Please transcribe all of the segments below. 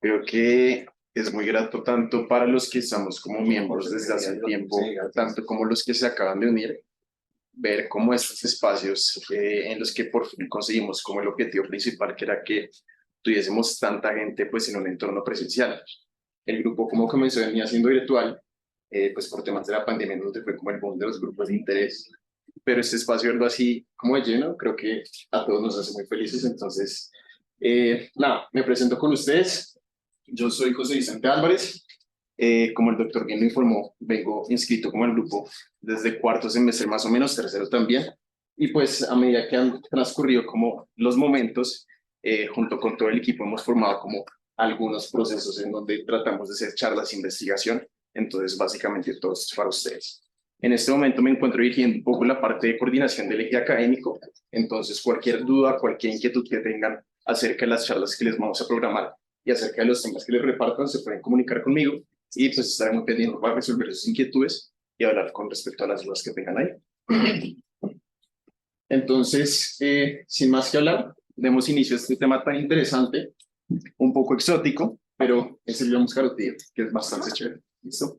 Creo que es muy grato tanto para los que estamos como miembros desde hace tiempo, tanto como los que se acaban de unir, ver cómo estos espacios en los que por fin conseguimos como el objetivo principal, que era que tuviésemos tanta gente pues en un entorno presencial. El grupo como comenzó venía siendo virtual, pues por temas de la pandemia, donde fue como el boom de los grupos de interés, pero este espacio verlo así como de lleno, creo que a todos nos hace muy felices. Entonces, nada, me presento con ustedes. Yo soy José Vicente Álvarez. Como el doctor bien lo informó, vengo inscrito como el grupo desde cuarto semestre más o menos, tercero también. Y pues a medida que han transcurrido como los momentos, junto con todo el equipo hemos formado como algunos procesos en donde tratamos de hacer charlas de investigación. Entonces, básicamente todo esto es para ustedes. En este momento me encuentro dirigiendo un poco la parte de coordinación del eje académico. Entonces, cualquier duda, cualquier inquietud que tengan acerca de las charlas que les vamos a programar y acerca de los temas que les repartan, se pueden comunicar conmigo y pues estaré muy pendiente para resolver sus inquietudes y hablar con respecto a las dudas que tengan ahí. Entonces, sin más que hablar, demos inicio a este tema tan interesante, un poco exótico, pero es el bioma carotídeo, que es bastante chévere. ¿Listo?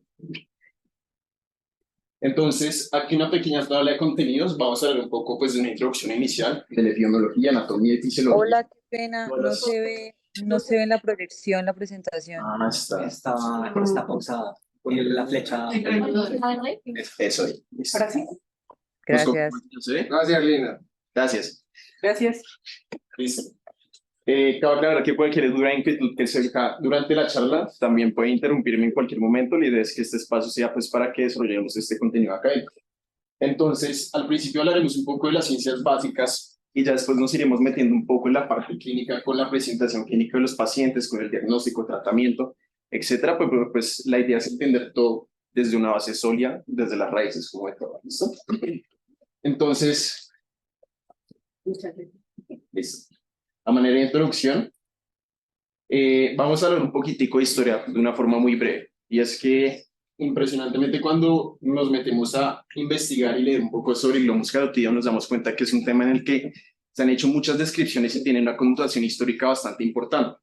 Entonces, aquí una pequeña tabla de contenidos. Vamos a ver un poco pues, de una introducción inicial de la epidemiología, anatomía y fisiología. Hola, qué pena, no se ve en la proyección, la presentación. Está pausada. Ponerle la flecha. Eso ahí. Listo. ¿Nos Gracias. confirman que se ve? Gracias, Lina. Gracias. Gracias. Listo. Cabe aclarar que cualquier duda e inquietud que surja durante la charla también puede interrumpirme en cualquier momento. La idea es que este espacio sea pues para que desarrollemos este contenido académico. Entonces, al principio hablaremos un poco de las ciencias básicas y ya después nos iremos metiendo un poco en la parte clínica con la presentación clínica de los pacientes, con el diagnóstico, tratamiento, etcétera. Pues la idea es entender todo desde una base sólida, desde las raíces, como de todo. ¿Listo? Entonces, listo. A manera de introducción, vamos a hablar un poquitico de historia de una forma muy breve. Y es que impresionantemente cuando nos metemos a investigar y leer un poco sobre el glomus carotídeo nos damos cuenta que es un tema en el que se han hecho muchas descripciones y tiene una connotación histórica bastante importante.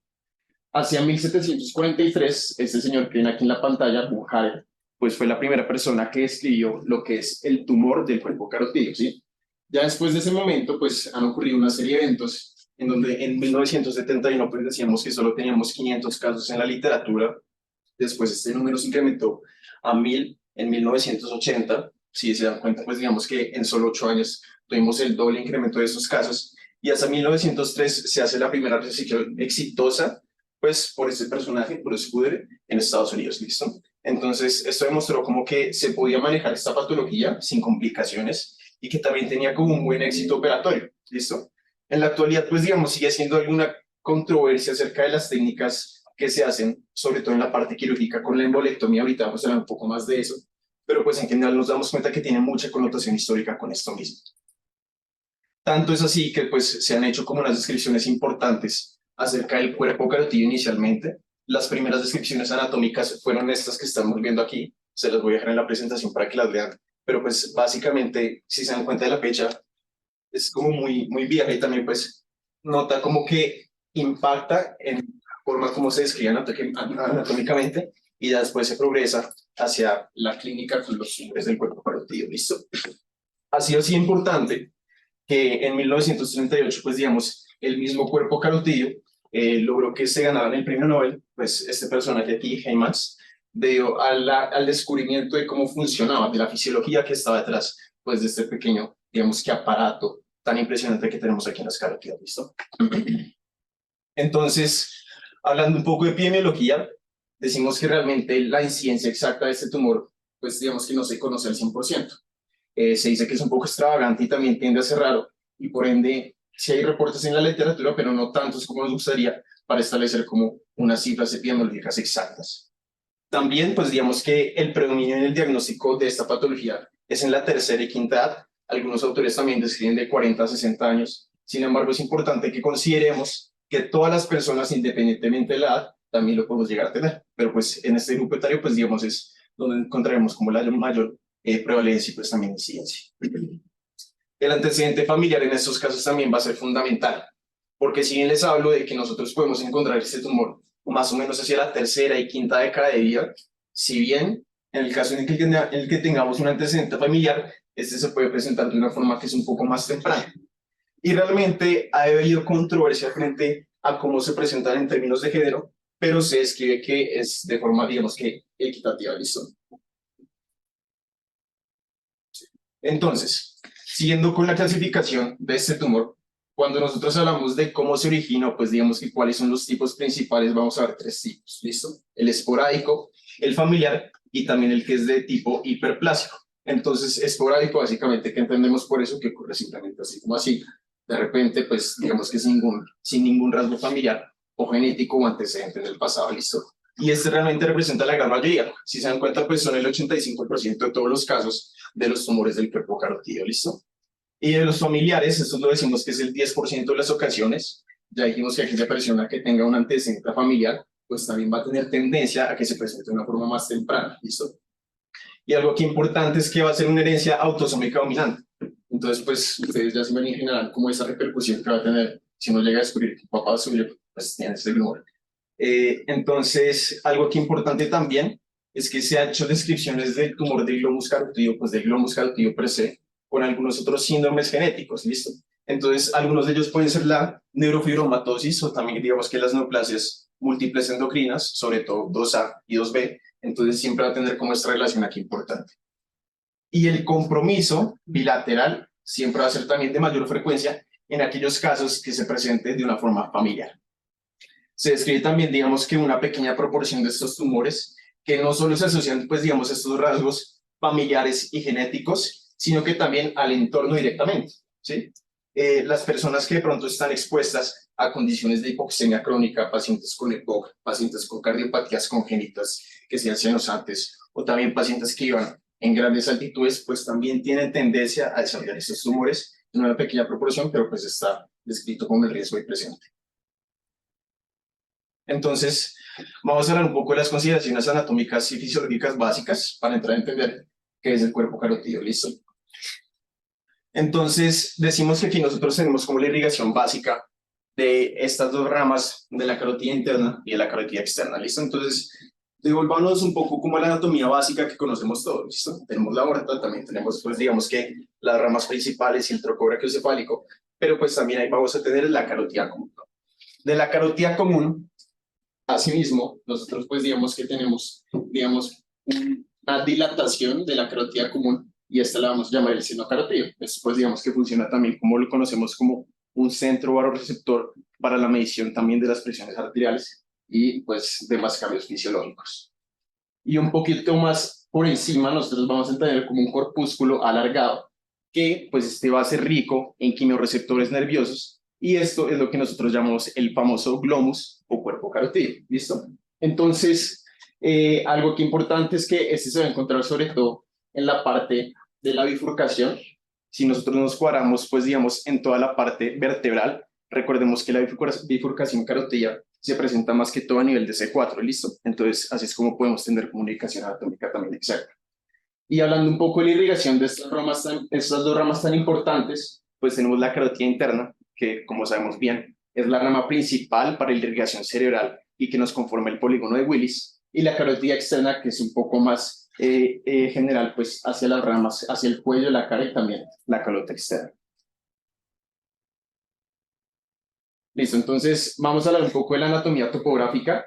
Hacia 1743, este señor que ven aquí en la pantalla, Buchari, pues fue la primera persona que describió lo que es el tumor del cuerpo carotídeo, ¿sí? Ya después de ese momento, pues han ocurrido una serie de eventos en donde en 1971 pues decíamos que solo teníamos 500 casos en la literatura. Después este número se incrementó a 1000 en 1980. Si se dan cuenta, pues digamos que en solo 8 años tuvimos el doble incremento de estos casos. Y hasta 1903 se hace la primera resección exitosa, pues por este personaje, por Scudder, en Estados Unidos, ¿listo? Entonces, esto demostró como que se podía manejar esta patología sin complicaciones y que también tenía como un buen éxito operatorio, ¿listo? En la actualidad, pues digamos, sigue siendo alguna controversia acerca de las técnicas que se hacen, sobre todo en la parte quirúrgica con la embolectomía. Ahorita vamos a hablar un poco más de eso, pero pues en general nos damos cuenta que tiene mucha connotación histórica con esto mismo. Tanto es así que pues se han hecho como unas descripciones importantes acerca del cuerpo carotídeo inicialmente. Las primeras descripciones anatómicas fueron estas que estamos viendo aquí, se las voy a dejar en la presentación para que las vean, pero pues básicamente, si se dan cuenta de la fecha, es como muy vieja y también pues nota como que impacta en la forma como se describe anatómicamente y ya después se progresa hacia la clínica con los tumores del cuerpo carotídeo. ¿Listo? Ha sido así importante que en 1938, pues digamos, el mismo cuerpo carotídeo logró que se ganaran el premio Nobel, pues este personaje aquí, Heymans, debido al descubrimiento de cómo funcionaba, de la fisiología que estaba detrás, pues de este pequeño, digamos que aparato tan impresionante que tenemos aquí en las carotidas, ¿listo? Entonces, hablando un poco de epidemiología, decimos que realmente la incidencia exacta de este tumor, pues digamos que no se conoce al 100%. Se dice que es un poco extravagante y también tiende a ser raro, y por ende, sí hay reportes en la literatura, pero no tantos como nos gustaría para establecer como unas cifras epidemiológicas exactas. También, pues digamos que el predominio en el diagnóstico de esta patología es en la tercera y quinta edad. Algunos autores también describen de 40 a 60 años. Sin embargo, es importante que consideremos que todas las personas, independientemente de la edad, también lo podemos llegar a tener. Pero pues en este grupo etario, pues digamos, es donde encontraremos como la mayor prevalencia y pues también incidencia. El antecedente familiar en estos casos también va a ser fundamental, porque si bien les hablo de que nosotros podemos encontrar este tumor o más o menos hacia la tercera y quinta década de vida, si bien en el caso en el que tengamos un antecedente familiar, este se puede presentar de una forma que es un poco más temprana. Y realmente ha habido controversia frente a cómo se presentan en términos de género, pero se describe que es de forma, digamos que, equitativa, ¿listo? Entonces, siguiendo con la clasificación de este tumor, cuando nosotros hablamos de cómo se origina, pues digamos que cuáles son los tipos principales, vamos a ver 3 tipos, ¿listo? El esporádico, el familiar y también el que es de tipo hiperplásico. Entonces, esporádico, básicamente, que entendemos por eso que ocurre simplemente así como así. De repente, pues digamos que sin ningún rasgo familiar o genético o antecedente en el pasado, ¿listo? Y este realmente representa la gran mayoría. Si se dan cuenta, pues son el 85% de todos los casos de los tumores del cuerpo carotídeo, ¿listo? Y de los familiares, esto lo decimos que es el 10% de las ocasiones. Ya dijimos que aquella persona que tenga un antecedente familiar, pues también va a tener tendencia a que se presente de una forma más temprana, ¿listo? Y algo que importante es que va a ser una herencia autosómica dominante. Entonces, pues ustedes ya se imaginarán cómo esa repercusión que va a tener si uno llega a descubrir que papá suyo pues tiene este tumor. Entonces, algo que importante también es que se ha hecho descripciones del tumor del glomus carotídeo, pues del glomus carotídeo per se, con algunos otros síndromes genéticos, ¿listo? Entonces, algunos de ellos pueden ser la neurofibromatosis o también digamos que las neoplasias múltiples endocrinas, sobre todo 2A y 2B, entonces siempre va a tener como esta relación aquí importante. Y el compromiso bilateral siempre va a ser también de mayor frecuencia en aquellos casos que se presente de una forma familiar. Se describe también, digamos, que una pequeña proporción de estos tumores que no solo se asocian, pues, digamos, a estos rasgos familiares y genéticos, sino que también al entorno directamente, ¿sí? Las personas que de pronto están expuestas a condiciones de hipoxemia crónica, pacientes con EPOC, pacientes con cardiopatías congénitas que sean senosantes, o también pacientes que iban en grandes altitudes, pues también tienen tendencia a desarrollar estos tumores en una pequeña proporción, pero pues está descrito como el riesgo ahí presente. Entonces, vamos a hablar un poco de las consideraciones anatómicas y fisiológicas básicas para entrar a entender qué es el cuerpo carotídeo, ¿listo? Entonces, decimos que aquí nosotros tenemos como la irrigación básica de estas dos ramas de la carotida interna y de la carotida externa, ¿listo? Entonces, devolvámonos un poco como a la anatomía básica que conocemos todos, ¿listo? Tenemos la aorta, también tenemos, pues, digamos que las ramas principales y el tronco brachiocefálico, pero pues también ahí vamos a tener la carotida común. De la carotida común, asimismo, nosotros pues digamos que tenemos, digamos, una dilatación de la carotida común y esta la vamos a llamar el seno carotídeo. Esto pues digamos que funciona también como lo conocemos como un centro vasoreceptor para la medición también de las presiones arteriales y pues demás cambios fisiológicos. Y un poquito más por encima nosotros vamos a tener como un corpúsculo alargado que pues este va a ser rico en quimiorreceptores nerviosos y esto es lo que nosotros llamamos el famoso glomus o cuerpo carotídeo, ¿listo? Entonces, algo que importante es que este se va a encontrar sobre todo en la parte de la bifurcación. Si nosotros nos cuadramos, pues digamos, en toda la parte vertebral, recordemos que la bifurcación carotídea se presenta más que todo a nivel de C4, ¿listo? Entonces, así es como podemos tener comunicación anatómica también exacta. Y hablando un poco de la irrigación de estas dos ramas tan importantes, pues tenemos la carotida interna, que como sabemos bien, es la rama principal para la irrigación cerebral y que nos conforma el polígono de Willis, y la carotida externa, que es un poco más general, pues hacia las ramas, hacia el cuello, la cara y también la calota externa. Listo, entonces vamos a hablar un poco de la anatomía topográfica.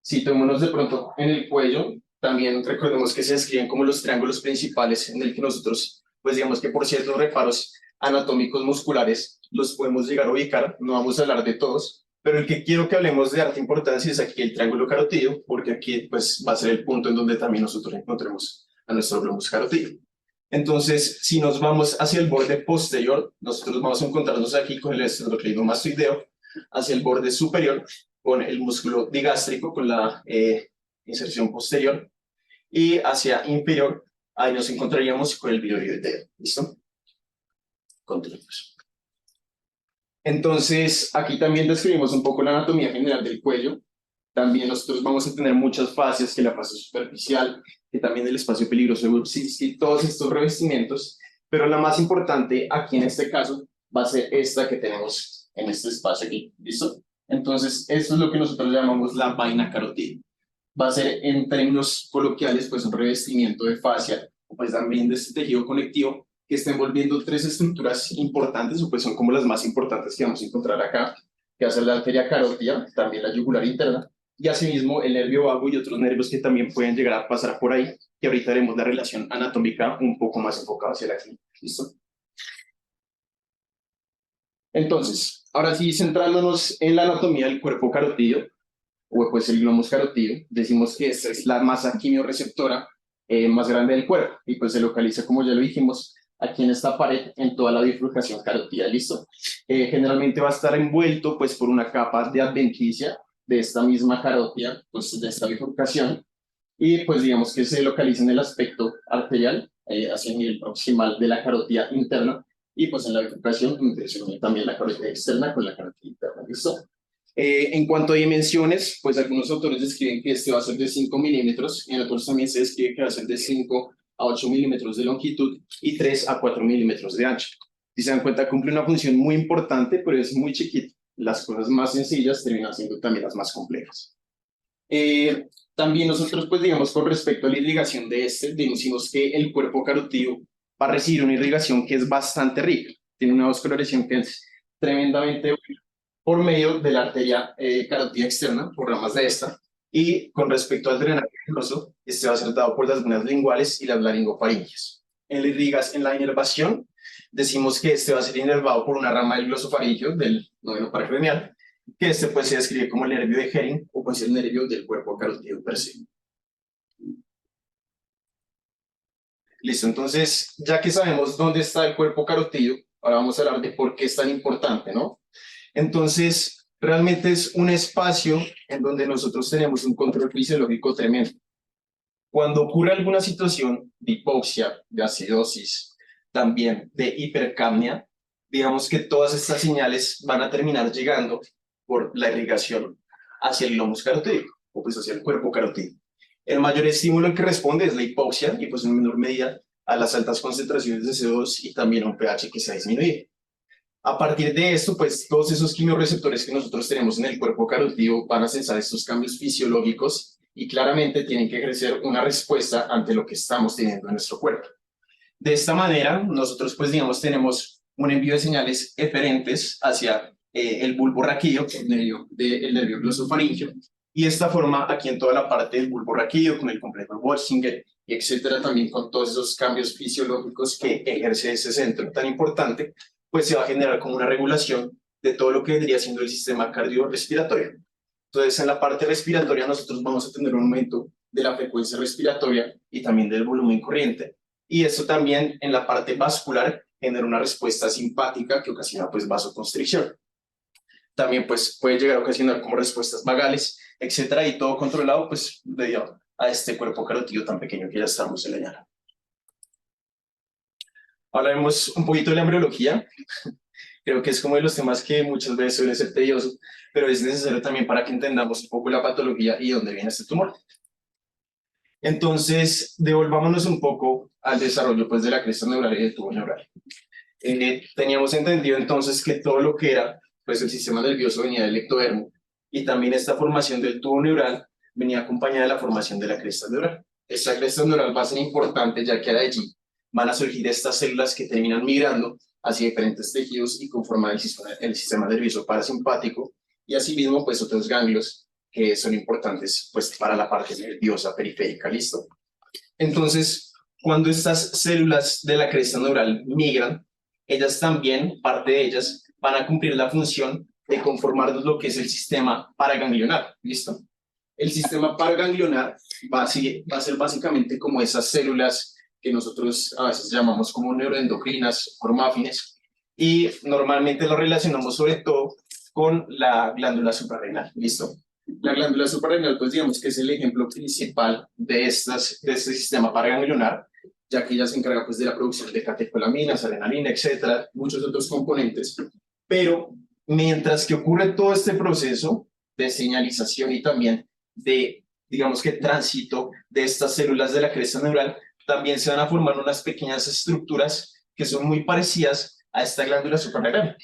Si tomémonos de pronto en el cuello, también recordemos que se describen como los triángulos principales en el que nosotros, pues digamos que por ciertos reparos anatómicos musculares los podemos llegar a ubicar, no vamos a hablar de todos, pero el que quiero que hablemos de harta importancia es aquí el triángulo carotídeo, porque aquí pues va a ser el punto en donde también nosotros encontremos a nuestro glomus carotídeo. Entonces, si nos vamos hacia el borde posterior, nosotros vamos a encontrarnos aquí con el esternocleidomastoideo, hacia el borde superior, con el músculo digástrico, con la inserción posterior, y hacia inferior, ahí nos encontraríamos con el bilirubinio. ¿Listo? Continuemos. Entonces, aquí también describimos un poco la anatomía general del cuello. También nosotros vamos a tener muchas fases, que la fase superficial, que también el espacio peligroso de Brzezinski, todos estos revestimientos, pero la más importante aquí en este caso va a ser esta que tenemos en este espacio aquí, ¿listo? Entonces, esto es lo que nosotros llamamos la vaina carotídea. Va a ser, en términos coloquiales, pues un revestimiento de fascia, o pues también de este tejido conectivo, que está envolviendo tres estructuras importantes, o pues son como las más importantes que vamos a encontrar acá, que va a ser la arteria carótida, también la yugular interna, y asimismo el nervio vago y otros nervios que también pueden llegar a pasar por ahí, que ahorita haremos la relación anatómica un poco más enfocada hacia la clínica. ¿Listo? Entonces, ahora sí, centrándonos en la anatomía del cuerpo carotídeo, o pues el glomus carotídeo, decimos que esta es la masa quimiorreceptora más grande del cuerpo, y pues se localiza, como ya lo dijimos, aquí en esta pared, en toda la bifurcación carotídea, ¿listo? Generalmente va a estar envuelto pues por una capa de adventicia de esta misma carótida, pues de esta bifurcación, y pues digamos que se localiza en el aspecto arterial, hacia el nivel proximal de la carótida interna, y pues en la bifurcación se también la carótida externa con la carótida interna, ¿listo? En cuanto a dimensiones, pues algunos autores describen que este va a ser de 5 milímetros, en otros también se describe que va a ser de 5 a 8 milímetros de longitud y 3 a 4 milímetros de ancho. Si se dan cuenta, cumple una función muy importante, pero es muy chiquito. Las cosas más sencillas terminan siendo también las más complejas. También nosotros, pues digamos, con respecto a la irrigación de deducimos que el cuerpo carotídeo va a recibir una irrigación que es bastante rica. Tiene una vascularización que es tremendamente buena por medio de la arteria carótida externa, por ramas de esta, y con respecto al drenaje venoso, este va a ser dado por las venas linguales y las laringofaringeas. En la inervación, decimos que este va a ser inervado por una rama del glosofaringeo, del noveno par craneal, que este pues se describe como el nervio de Hering o pues el nervio del cuerpo carotídeo per se. Listo, entonces, ya que sabemos dónde está el cuerpo carotídeo, ahora vamos a hablar de por qué es tan importante, ¿no? Entonces, realmente es un espacio en donde nosotros tenemos un control fisiológico tremendo. Cuando ocurre alguna situación de hipoxia, de acidosis, también de hipercapnia, digamos que todas estas señales van a terminar llegando por la irrigación hacia el glomus carotídeo, o pues hacia el cuerpo carotídeo. El mayor estímulo al que responde es la hipoxia, y pues en menor medida a las altas concentraciones de CO2 y también a un pH que se ha disminuido. A partir de esto, pues todos esos quimiorreceptores que nosotros tenemos en el cuerpo carotídeo van a sensar estos cambios fisiológicos y claramente tienen que ejercer una respuesta ante lo que estamos teniendo en nuestro cuerpo. De esta manera, nosotros pues digamos tenemos un envío de señales eferentes hacia el bulbo raquídeo por medio del nervio glosofaríngeo, y de esta forma aquí en toda la parte del bulbo raquídeo con el complejo de Bolsinger y etcétera, también con todos esos cambios fisiológicos que ejerce ese centro tan importante, pues se va a generar como una regulación de todo lo que vendría siendo el sistema cardiorrespiratorio. Entonces, en la parte respiratoria nosotros vamos a tener un aumento de la frecuencia respiratoria y también del volumen corriente. Y esto también en la parte vascular genera una respuesta simpática que ocasiona pues vasoconstricción. También pues puede llegar a ocasionar como respuestas vagales, etcétera, y todo controlado pues debido a este cuerpo carotídeo tan pequeño que ya estamos señalando. Hablaremos un poquito de la embriología. Creo que es como de los temas que muchas veces suele ser tedioso, pero es necesario también para que entendamos un poco la patología y dónde viene este tumor. Entonces, devolvámonos un poco al desarrollo pues, de la cresta neural y del tubo neural. Teníamos entendido entonces que todo lo que era pues, el sistema nervioso venía del ectodermo, y también esta formación del tubo neural venía acompañada de la formación de la cresta neural. Esta cresta neural va a ser importante ya que de allí van a surgir estas células que terminan migrando hacia diferentes tejidos y conforman el sistema nervioso parasimpático, y asimismo pues otros ganglios que son importantes pues para la parte nerviosa periférica, ¿listo? Entonces, cuando estas células de la cresta neural migran, ellas también, parte de ellas, van a cumplir la función de conformar lo que es el sistema paraganglionar, ¿listo? El sistema paraganglionar va a ser básicamente como esas células que nosotros a veces llamamos como neuroendocrinas, formáfines, y normalmente lo relacionamos sobre todo con la glándula suprarrenal, ¿listo? La glándula suprarrenal, pues digamos que es el ejemplo principal de este sistema paraganglionar, ya que ella se encarga pues de la producción de catecolaminas, adrenalina, etcétera, muchos otros componentes, pero mientras que ocurre todo este proceso de señalización y también de, digamos que tránsito de estas células de la cresta neural, también se van a formar unas pequeñas estructuras que son muy parecidas a esta glándula suprarrenal.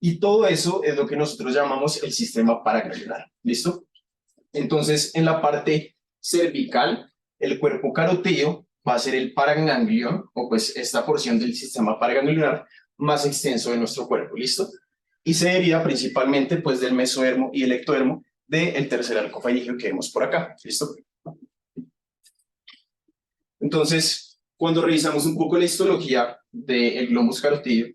Y todo eso es lo que nosotros llamamos el sistema paraganglionar. ¿Listo? Entonces, en la parte cervical, el cuerpo carotídeo va a ser el paraganglión, o pues esta porción del sistema paraganglionar más extenso de nuestro cuerpo. ¿Listo? Y se deriva principalmente pues del mesodermo y el ectodermo del tercer arco faríngeo que vemos por acá. ¿Listo? Entonces, cuando revisamos un poco la histología del glomus carotídeo,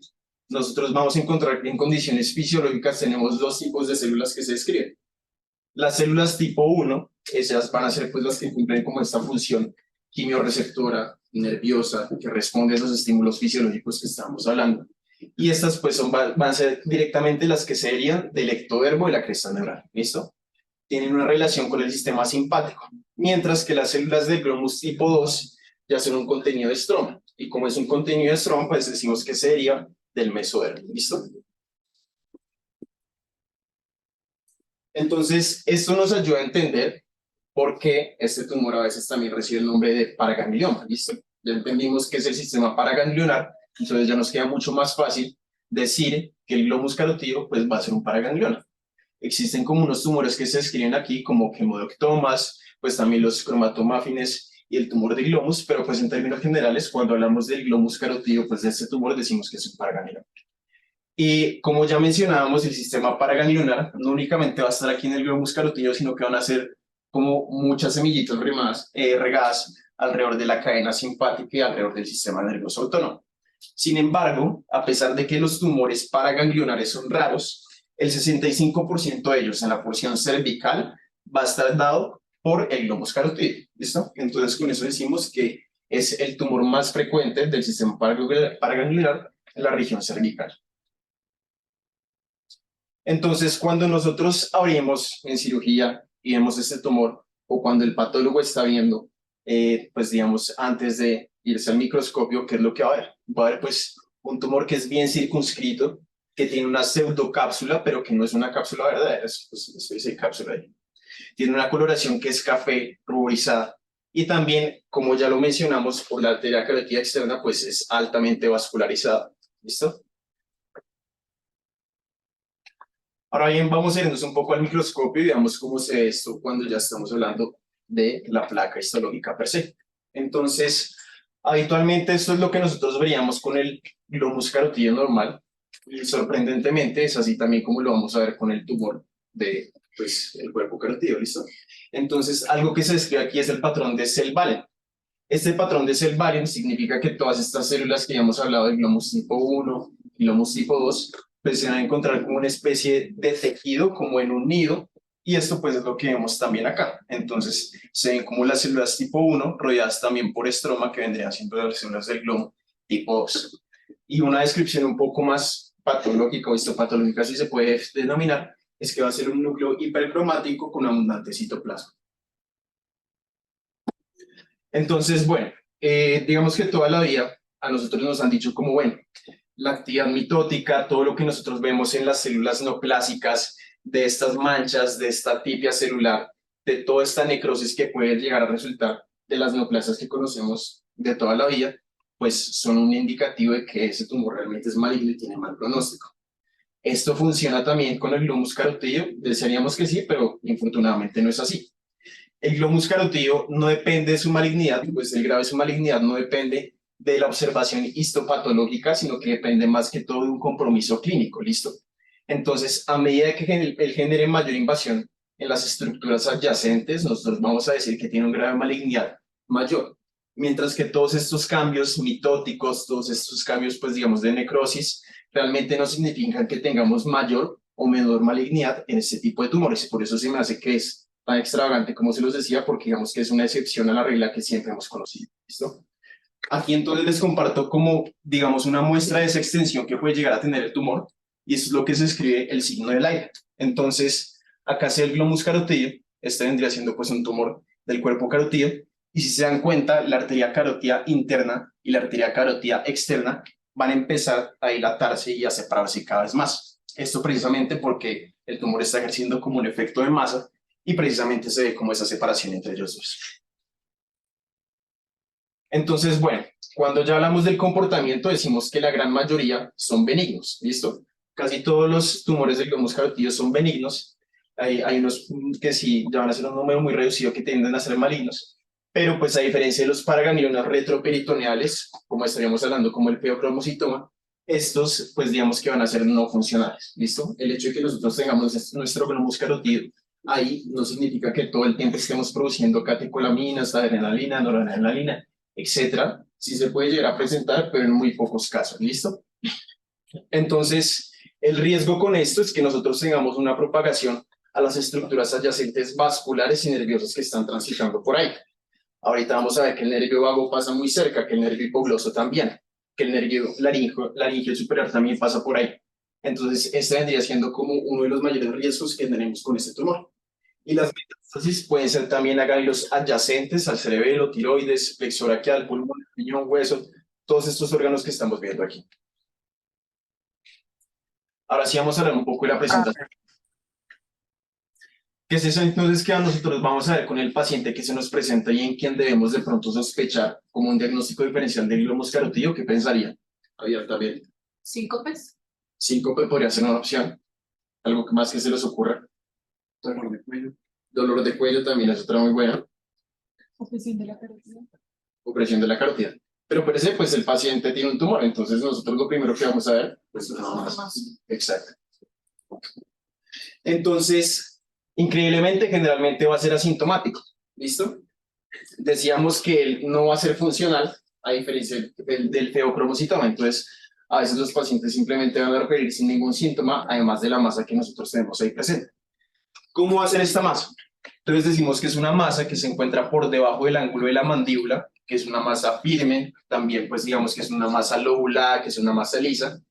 nosotros vamos a encontrar que en condiciones fisiológicas tenemos dos tipos de células que se describen. Las células tipo 1, esas van a ser pues las que cumplen como esta función quimiorreceptora, nerviosa, que responde a esos estímulos fisiológicos que estamos hablando. Y estas pues van a ser directamente las que se derivan del ectodermo de la cresta neural. ¿Listo? Tienen una relación con el sistema simpático. Mientras que las células del glomus tipo 2 ya son un contenido de estroma. Y como es un contenido de estroma, pues decimos que se deriva del mesodermo. ¿Listo? Entonces, esto nos ayuda a entender por qué este tumor a veces también recibe el nombre de paraganglioma. ¿Listo? Ya entendimos que es el sistema paraganglionar, entonces ya nos queda mucho más fácil decir que el glomus carotídeo pues, va a ser un paraganglioma. Existen como unos tumores que se describen aquí como hemodectomas, pues también los cromatomáfines y el tumor de glomus, pero pues en términos generales, cuando hablamos del glomus carotídeo, pues de este tumor decimos que es un paraganglioma. Y como ya mencionábamos, el sistema paraganglionar no únicamente va a estar aquí en el glomus carotídeo, sino que van a ser como muchas semillitas regadas alrededor de la cadena simpática y alrededor del sistema nervioso autónomo. Sin embargo, a pesar de que los tumores paraganglionares son raros, el 65% de ellos en la porción cervical va a estar dado por el glomus carotídeo. ¿Listo? Entonces, con eso decimos que es el tumor más frecuente del sistema paraganglionar en la región cervical. Entonces, cuando nosotros abrimos en cirugía y vemos este tumor, o cuando el patólogo está viendo, pues digamos, antes de irse al microscopio, ¿qué es lo que va a ver? Va a ver pues un tumor que es bien circunscrito, que tiene una pseudocápsula, pero que no es una cápsula verdadera, pues, eso dice cápsula ahí. Tiene una coloración que es café ruborizada, y también, como ya lo mencionamos, por la arteria carótida externa, pues es altamente vascularizada. ¿Listo? Ahora bien, vamos a irnos un poco al microscopio y veamos cómo se ve esto cuando ya estamos hablando de la placa histológica per se. Entonces, habitualmente esto es lo que nosotros veríamos con el glomus carotídeo normal, y sorprendentemente es así también como lo vamos a ver con el tumor de pues, el cuerpo carotídeo, ¿listo? Entonces, algo que se describe aquí es el patrón de Cell-Valent. Este patrón de Cell-Valent significa que todas estas células que ya hemos hablado de glomus tipo 1 y glomus tipo 2 pues se van a encontrar como una especie de tejido, como en un nido, y esto pues es lo que vemos también acá. Entonces se ven como las células tipo 1 rodeadas también por estroma, que vendrían siendo las células del glomo tipo 2. Y una descripción un poco más patológica o histopatológica, si se puede denominar, es que va a ser un núcleo hipercromático con abundante citoplasma. Entonces, bueno, digamos que toda la vida a nosotros nos han dicho como, bueno, la actividad mitótica, todo lo que nosotros vemos en las células neoplásicas, de estas manchas, de esta atipia celular, de toda esta necrosis que puede llegar a resultar de las neoplasias que conocemos de toda la vida, pues son un indicativo de que ese tumor realmente es maligno y tiene mal pronóstico. Esto funciona también con el glomus carotídeo, desearíamos que sí, pero infortunadamente no es así. El glomus carotídeo no depende de su malignidad, pues el grado de su malignidad no depende de la observación histopatológica, sino que depende más que todo de un compromiso clínico, ¿listo? Entonces, a medida que él genere mayor invasión en las estructuras adyacentes, nosotros vamos a decir que tiene un grado de malignidad mayor. Mientras que todos estos cambios mitóticos, todos estos cambios, pues digamos, de necrosis, realmente no significan que tengamos mayor o menor malignidad en este tipo de tumores. Por eso se me hace que es tan extravagante como se los decía, porque digamos que es una excepción a la regla que siempre hemos conocido. ¿Listo? Aquí entonces les comparto como, digamos, una muestra de esa extensión que puede llegar a tener el tumor, y eso es lo que se escribe el signo del aire. Entonces, acá se ve el glomus carotídeo, este vendría siendo pues un tumor del cuerpo carotídeo, y si se dan cuenta, la arteria carótida interna y la arteria carótida externa van a empezar a dilatarse y a separarse cada vez más. Esto precisamente porque el tumor está ejerciendo como un efecto de masa, y precisamente se ve como esa separación entre ellos dos. Entonces, bueno, cuando ya hablamos del comportamiento, decimos que la gran mayoría son benignos, ¿listo? casi todos los tumores del glomus carotídeo son benignos. Hay unos que sí ya van a ser un número muy reducido que tienden a ser malignos, pero pues a diferencia de los paragangliomas retroperitoneales, como estaríamos hablando como el feocromocitoma, estos pues digamos que van a ser no funcionales, ¿listo? El hecho de que nosotros tengamos nuestro glomus carotídeo ahí no significa que todo el tiempo estemos produciendo catecolaminas, adrenalina, noradrenalina, etcétera. Sí se puede llegar a presentar, pero en muy pocos casos, ¿listo? Entonces, el riesgo con esto es que nosotros tengamos una propagación a las estructuras adyacentes vasculares y nerviosas que están transitando por ahí. Ahorita vamos a ver que el nervio vago pasa muy cerca, que el nervio hipogloso también, que el nervio laringio superior también pasa por ahí. Entonces, este vendría siendo como uno de los mayores riesgos que tenemos con este tumor. Y las metástasis pueden ser también a ganglios adyacentes al cerebelo, tiroides, plexo braquial, pulmón, riñón, hueso, todos estos órganos que estamos viendo aquí. Ahora sí vamos a hablar un poco de la presentación. ¿Qué es eso entonces que nosotros vamos a ver con el paciente que se nos presenta y en quien debemos de pronto sospechar como un diagnóstico diferencial del glomus carotídeo? ¿Qué pensaría? Abiertamente. Síncopes. Síncope podría ser una opción. ¿Algo más que se les ocurra? Dolor de cuello. Dolor de cuello también es otra muy buena. Opresión de la carótida. Opresión de la carótida. Pero parece, pues el paciente tiene un tumor, entonces nosotros lo primero que vamos a ver, pues nada más. Exacto. Entonces, increíblemente, generalmente va a ser asintomático. ¿Listo? Decíamos que él no va a ser funcional, a diferencia del feocromocitoma. Entonces, a veces los pacientes simplemente van a referir sin ningún síntoma, además de la masa que nosotros tenemos ahí presente. ¿Cómo va a ser esta masa? Entonces decimos que es una masa que se encuentra por debajo del ángulo de la mandíbula, que es una masa firme, también pues digamos que es una masa lobulada, que es una masa lisa,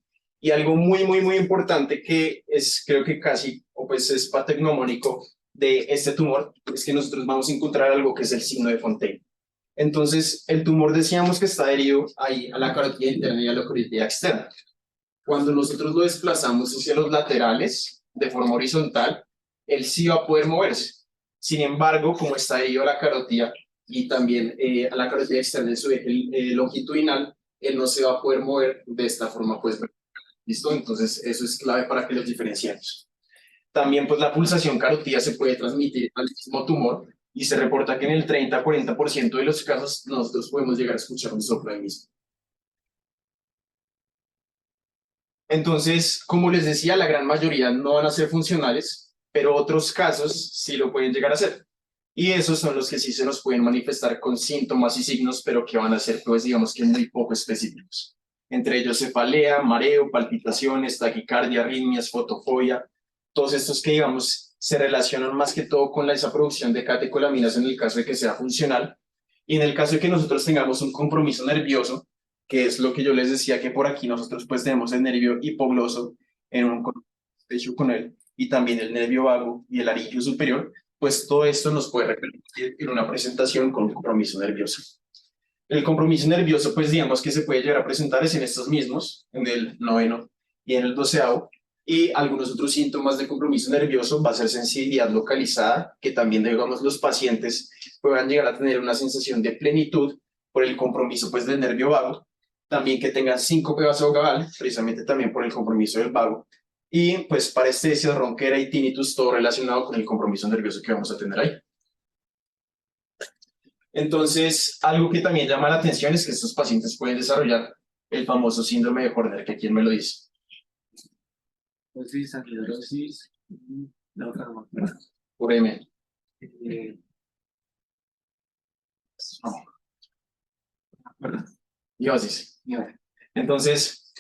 y algo muy importante que es creo que casi, o pues es patognomónico de este tumor, es que nosotros vamos a encontrar algo que es el signo de Fontaine. Entonces el tumor decíamos que está adherido ahí a la carótida interna y a la carótida externa. Cuando nosotros lo desplazamos hacia los laterales de forma horizontal, él sí va a poder moverse. Sin embargo, como está adherido a la carótida y también a la carótida externa en su eje longitudinal, él no se va a poder mover de esta forma, pues, ¿listo? Entonces, eso es clave para que los diferenciemos. También, pues, la pulsación carótida se puede transmitir al mismo tumor y se reporta que en el 30-40% de los casos nosotros podemos llegar a escuchar un soplo ahí mismo. Entonces, como les decía, la gran mayoría no van a ser funcionales, pero otros casos sí lo pueden llegar a ser. Y esos son los que sí se nos pueden manifestar con síntomas y signos, pero que van a ser, pues, digamos que muy poco específicos. Entre ellos cefalea, mareo, palpitaciones, taquicardia, arritmias, fotofobia, todos estos que, digamos, se relacionan más que todo con esa producción de catecolaminas en el caso de que sea funcional. Y en el caso de que nosotros tengamos un compromiso nervioso, que es lo que yo les decía, que por aquí nosotros pues tenemos el nervio hipogloso en un contexto con él, y también el nervio vago y el laringio superior, pues todo esto nos puede repercutir en una presentación con un compromiso nervioso. El compromiso nervioso, pues digamos que se puede llegar a presentar es en estos mismos, en el 9º y en el 12º, y algunos otros síntomas de compromiso nervioso va a ser sensibilidad localizada, que también digamos los pacientes puedan llegar a tener una sensación de plenitud por el compromiso pues del nervio vago, también que tengan síncope vasovagal, precisamente también por el compromiso del vago, y pues parestesia, ronquera y tinnitus, todo relacionado con el compromiso nervioso que vamos a tener ahí. Entonces, algo que también llama la atención es que estos pacientes pueden desarrollar el famoso síndrome de Horner, que quién me lo dice. Pues sí, amiloidosis. La otra no. Por M. ¿Verdad? Iosis. Entonces,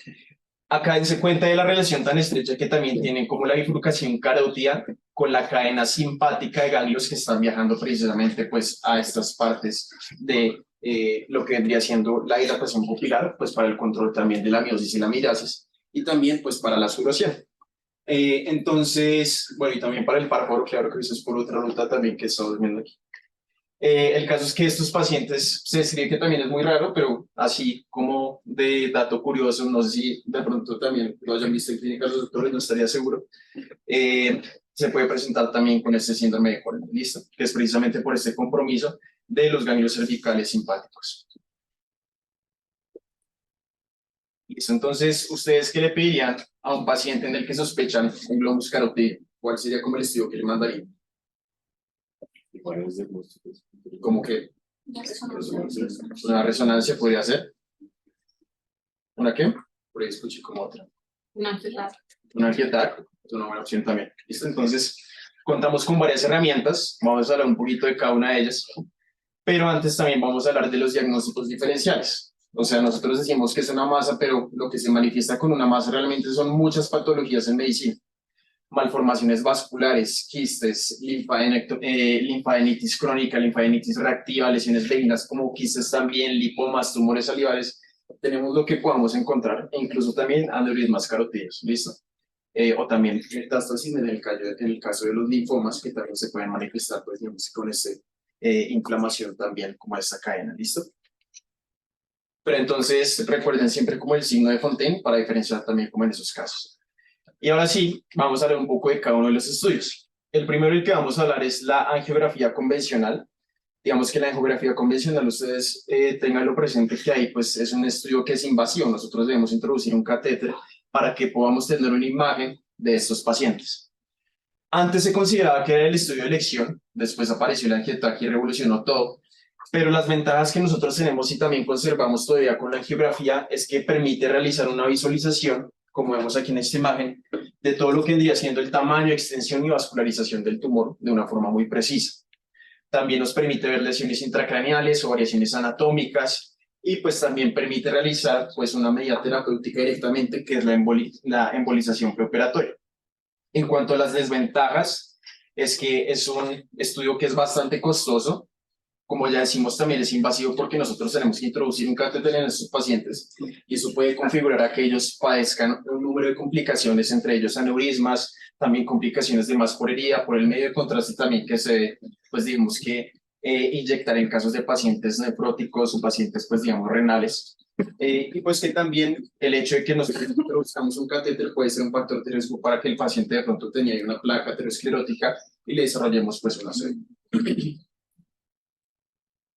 acá dense cuenta de la relación tan estrecha que también tienen como la bifurcación carótida con la cadena simpática de ganglios que están viajando precisamente pues a estas partes de lo que vendría siendo la dilatación pupilar, pues para el control también de la miosis y la miriasis, y también pues para la sudoración. Entonces, bueno, y también para el párpado, claro que eso es por otra ruta también que estamos viendo aquí. El caso es que estos pacientes se escribe que también es muy raro, pero así como de dato curioso, no sé si de pronto también lo hayan visto en clínicas los doctores, no estaría seguro, se puede presentar también con este síndrome de Horner, ¿listo? Que es precisamente por este compromiso de los ganglios cervicales simpáticos. Listo, entonces, ¿ustedes qué le pedirían a un paciente en el que sospechan un globus carotídeo? ¿Cuál sería como el estudio que le mandarían? Como que una resonancia podría ser. ¿Una qué? Por ahí escuché como otra. Una ansiedad. Una angiotag, es una buena opción también. ¿Listo? Entonces, contamos con varias herramientas. Vamos a hablar un poquito de cada una de ellas. Pero antes también vamos a hablar de los diagnósticos diferenciales. O sea, nosotros decimos que es una masa, pero lo que se manifiesta con una masa realmente son muchas patologías en medicina. Malformaciones vasculares, quistes, linfadenitis crónica, linfadenitis reactiva, lesiones veninas como quistes también, lipomas, tumores salivares. Tenemos lo que podamos encontrar, e incluso también aneurismas carotídeos, ¿listo? O también metástasis en el caso de los linfomas, que también se pueden manifestar, pues, digamos, con inflamación también, como esta cadena, ¿listo? Pero entonces recuerden siempre como el signo de Fontaine para diferenciar también como en esos casos. Y ahora sí, vamos a hablar un poco de cada uno de los estudios. El primero del que vamos a hablar es la angiografía convencional. Digamos que la angiografía convencional, ustedes tenganlo presente que ahí pues es un estudio que es invasivo. Nosotros debemos introducir un catéter para que podamos tener una imagen de estos pacientes. Antes se consideraba que era el estudio de elección, después apareció la angiotaquia y revolucionó todo. Pero las ventajas que nosotros tenemos y también conservamos todavía con la angiografía es que permite realizar una visualización, como vemos aquí en esta imagen, de todo lo que vendría siendo el tamaño, extensión y vascularización del tumor de una forma muy precisa. También nos permite ver lesiones intracraneales o variaciones anatómicas y pues también permite realizar pues una medida terapéutica directamente, que es la embolización preoperatoria. En cuanto a las desventajas, es que es un estudio que es bastante costoso. Como ya decimos, también es invasivo porque nosotros tenemos que introducir un catéter en estos pacientes y eso puede configurar a que ellos padezcan un número de complicaciones, entre ellos aneurismas, también complicaciones de más por herida, por el medio de contraste también que se, pues digamos que inyectar en casos de pacientes nefróticos o pacientes, pues digamos, renales. Y pues que también el hecho de que nosotros introduzcamos un catéter puede ser un factor de riesgo para que el paciente de pronto tenía una placa aterosclerótica y le desarrollemos pues una C.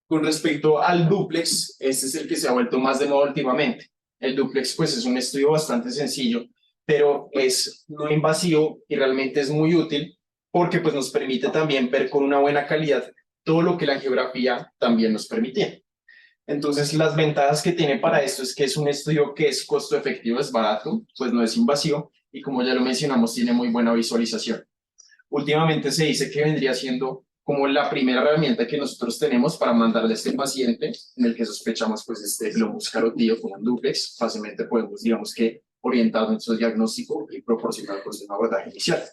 Con respecto al dúplex, este es el que se ha vuelto más de moda últimamente. El dúplex pues es un estudio bastante sencillo, pero es no invasivo y realmente es muy útil porque pues nos permite también ver con una buena calidad todo lo que la angiografía también nos permitía. Entonces las ventajas que tiene para esto es que es un estudio que es costo efectivo, es barato, pues no es invasivo y como ya lo mencionamos tiene muy buena visualización. Últimamente se dice que vendría siendo como la primera herramienta que nosotros tenemos para mandarle a este paciente en el que sospechamos pues este globus carotídeo con un dúplex. Fácilmente podemos, digamos que, orientar nuestro diagnóstico y proporcionar pues un abordaje inicial.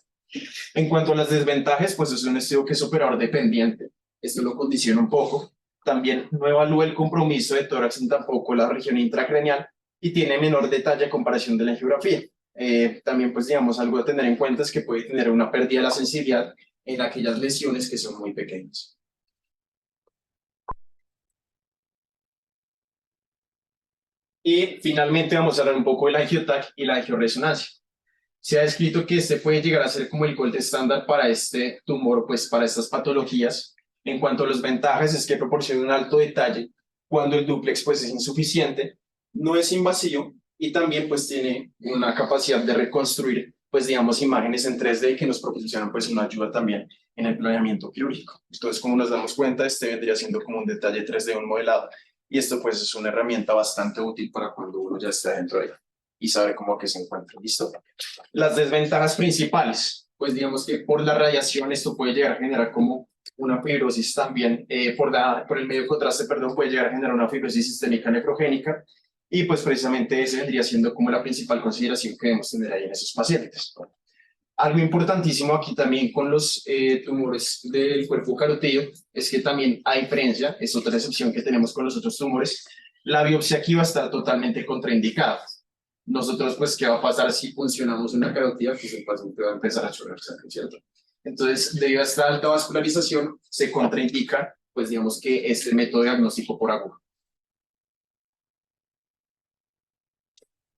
En cuanto a las desventajas, pues es un estudio que es operador dependiente. Esto lo condiciona un poco. También no evalúa el compromiso de tórax ni tampoco la región intracraneal y tiene menor detalle a comparación de la angiografía. También, pues digamos, algo a tener en cuenta es que puede tener una pérdida de la sensibilidad en aquellas lesiones que son muy pequeñas. Y finalmente vamos a hablar un poco de la angiotac y la angioresonancia. Se ha descrito que este puede llegar a ser como el gold estándar para este tumor, pues para estas patologías. En cuanto a las ventajas, es que proporciona un alto detalle cuando el dúplex pues es insuficiente, no es invasivo y también pues tiene una capacidad de reconstruir pues digamos imágenes en 3D que nos proporcionan pues una ayuda también en el planeamiento quirúrgico. Entonces, como nos damos cuenta, este vendría siendo como un detalle 3D, un modelado, y esto pues es una herramienta bastante útil para cuando uno ya está dentro de ella y sabe cómo que se encuentra. ¿Listo? Las desventajas principales, pues digamos que por la radiación esto puede llegar a generar como una fibrosis también, por el medio de contraste, perdón, puede llegar a generar una fibrosis sistémica nefrogénica y pues precisamente ese vendría siendo como la principal consideración que debemos tener ahí en esos pacientes. Algo importantísimo aquí también con los tumores del cuerpo carotídeo es que también, a diferencia, es otra excepción que tenemos con los otros tumores, la biopsia aquí va a estar totalmente contraindicada. Nosotros, pues, ¿qué va a pasar si funcionamos una carotida? Pues el paciente va a empezar a chorrear sangre, ¿cierto? Entonces, debido a esta alta vascularización, se contraindica, pues, digamos que este método diagnóstico por aguja.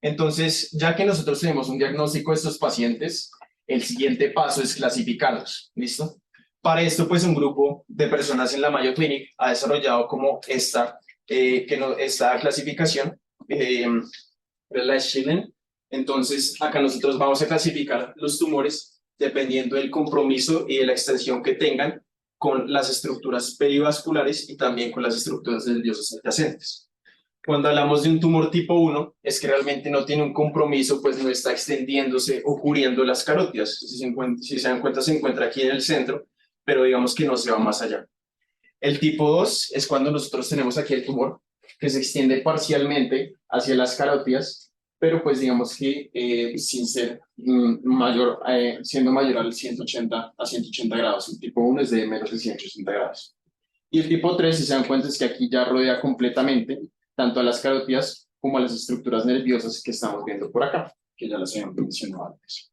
Entonces, ya que nosotros tenemos un diagnóstico de estos pacientes, el siguiente paso es clasificarlos, ¿listo? Para esto, pues, un grupo de personas en la Mayo Clinic ha desarrollado como esta clasificación, la Schillen. Entonces, acá nosotros vamos a clasificar los tumores dependiendo del compromiso y de la extensión que tengan con las estructuras perivasculares y también con las estructuras nerviosas adyacentes. Cuando hablamos de un tumor tipo 1, es que realmente no tiene un compromiso, pues no está extendiéndose o cubriendo las carótidas. Si se dan cuenta, se encuentra aquí en el centro, pero digamos que no se va más allá. El tipo 2 es cuando nosotros tenemos aquí el tumor que se extiende parcialmente hacia las carótidas, pero pues digamos que sin ser mayor, siendo mayor al 180 a 180 grados. El tipo 1 es de menos de 180 grados. Y el tipo 3, si se dan cuenta, es que aquí ya rodea completamente tanto a las carótidas como a las estructuras nerviosas que estamos viendo por acá, que ya las habíamos mencionado antes.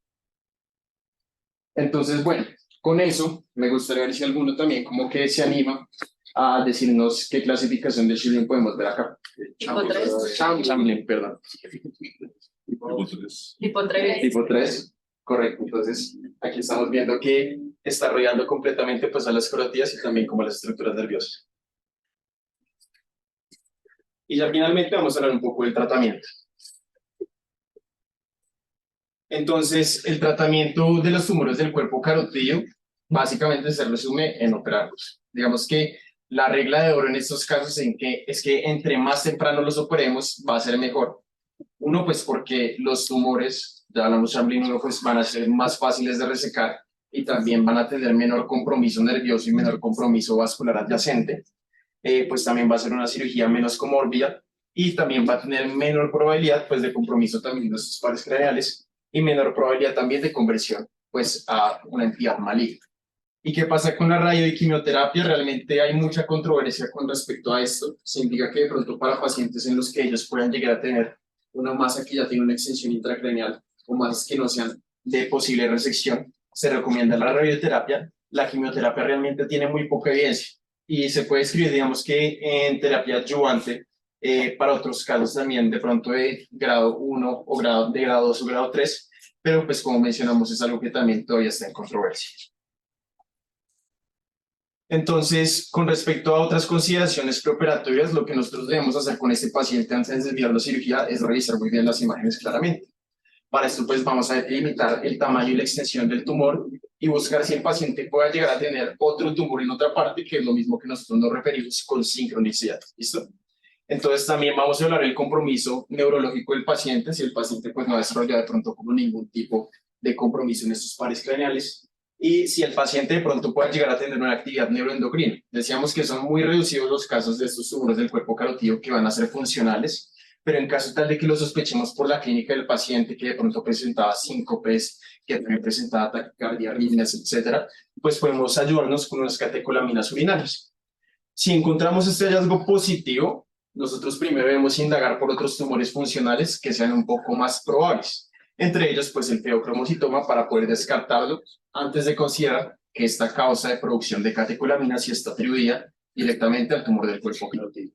Entonces, bueno, con eso me gustaría ver si alguno también como que se anima a decirnos qué clasificación de Schilling podemos ver acá. Tipo 3. Chamberlain, perdón. Tipo 3. Tipo 3, correcto. Entonces, aquí estamos viendo que está rodeando completamente pues, a las carótidas y también como a las estructuras nerviosas. Y ya finalmente vamos a hablar un poco del tratamiento. Entonces, el tratamiento de los tumores del cuerpo carotídeo básicamente se resume en operarlos. Digamos que la regla de oro en estos casos es que entre más temprano los operemos va a ser mejor. Uno, pues porque los tumores, ya hablamos Chamberlain 1, pues van a ser más fáciles de resecar y también van a tener menor compromiso nervioso y menor compromiso vascular adyacente. Pues también va a ser una cirugía menos comórbida y también va a tener menor probabilidad pues, de compromiso también de sus pares craneales y menor probabilidad también de conversión pues, a una entidad maligna. ¿Y qué pasa con la radio y quimioterapia? Realmente hay mucha controversia con respecto a esto. Se indica que de pronto para pacientes en los que ellos puedan llegar a tener una masa que ya tiene una extensión intracraneal o masas que no sean de posible resección, se recomienda la radioterapia. La quimioterapia realmente tiene muy poca evidencia y se puede escribir, digamos que en terapia adyuvante para otros casos también de pronto de grado 1 o de grado 2 o grado 3, pero pues como mencionamos es algo que también todavía está en controversia. Entonces, con respecto a otras consideraciones preoperatorias, lo que nosotros debemos hacer con este paciente antes de enviarlo a cirugía es revisar muy bien las imágenes claramente. Para esto, pues vamos a delimitar el tamaño y la extensión del tumor y buscar si el paciente pueda llegar a tener otro tumor en otra parte, que es lo mismo que nosotros nos referimos con sincronicidad. ¿Listo? Entonces, también vamos a hablar del compromiso neurológico del paciente, si el paciente pues, no ha desarrollado de pronto como ningún tipo de compromiso en estos pares craneales. Y si el paciente de pronto puede llegar a tener una actividad neuroendocrina. Decíamos que son muy reducidos los casos de estos tumores del cuerpo carotídeo que van a ser funcionales, pero en caso tal de que lo sospechemos por la clínica del paciente que de pronto presentaba síncopes, que también presentaba taquicardia, arritmias, etcétera, pues podemos ayudarnos con unas catecolaminas urinarias. Si encontramos este hallazgo positivo, nosotros primero debemos indagar por otros tumores funcionales que sean un poco más probables. Entre ellos, pues el feocromocitoma para poder descartarlo antes de considerar que esta causa de producción de catecolaminas sí está atribuida directamente al tumor del cuerpo carotídeo.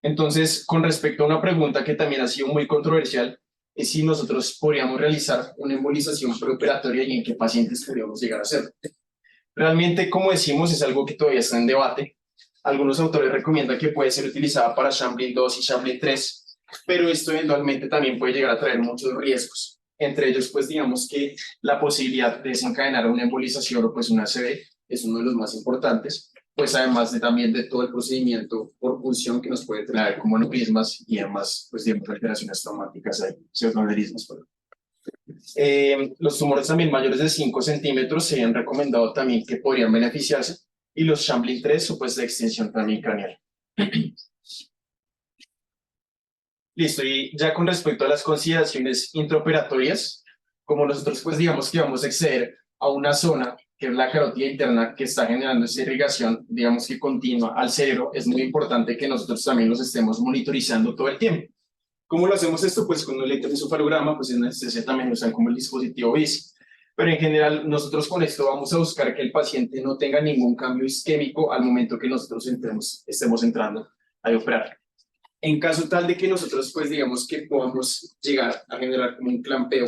Entonces, con respecto a una pregunta que también ha sido muy controversial, es si nosotros podríamos realizar una embolización preoperatoria y en qué pacientes podríamos llegar a hacerlo. Realmente, como decimos, es algo que todavía está en debate. Algunos autores recomiendan que puede ser utilizada para Chamberlain 2 y Chamberlain 3, pero esto eventualmente también puede llegar a traer muchos riesgos. Entre ellos, pues digamos que la posibilidad de desencadenar una embolización o pues una ACV es uno de los más importantes, pues además también de todo el procedimiento por punción que nos puede traer como aneurismas y además pues digamos alteraciones traumáticas, pseudoaneurismas. Los tumores también mayores de 5 centímetros se han recomendado también que podrían beneficiarse y los Chamberlain 3 o pues de extensión también craneal. Listo, y ya con respecto a las consideraciones intraoperatorias, como nosotros pues digamos que vamos a acceder a una zona que es la carótida interna que está generando esa irrigación, digamos que continua al cerebro, es muy importante que nosotros también los estemos monitorizando todo el tiempo. ¿Cómo lo hacemos esto? Pues con un electroencefalograma, pues en anestesia también usan como el dispositivo BIS, pero en general nosotros con esto vamos a buscar que el paciente no tenga ningún cambio isquémico al momento que nosotros estemos entrando a operar. En caso tal de que nosotros, pues digamos que podamos llegar a generar como un clampeo,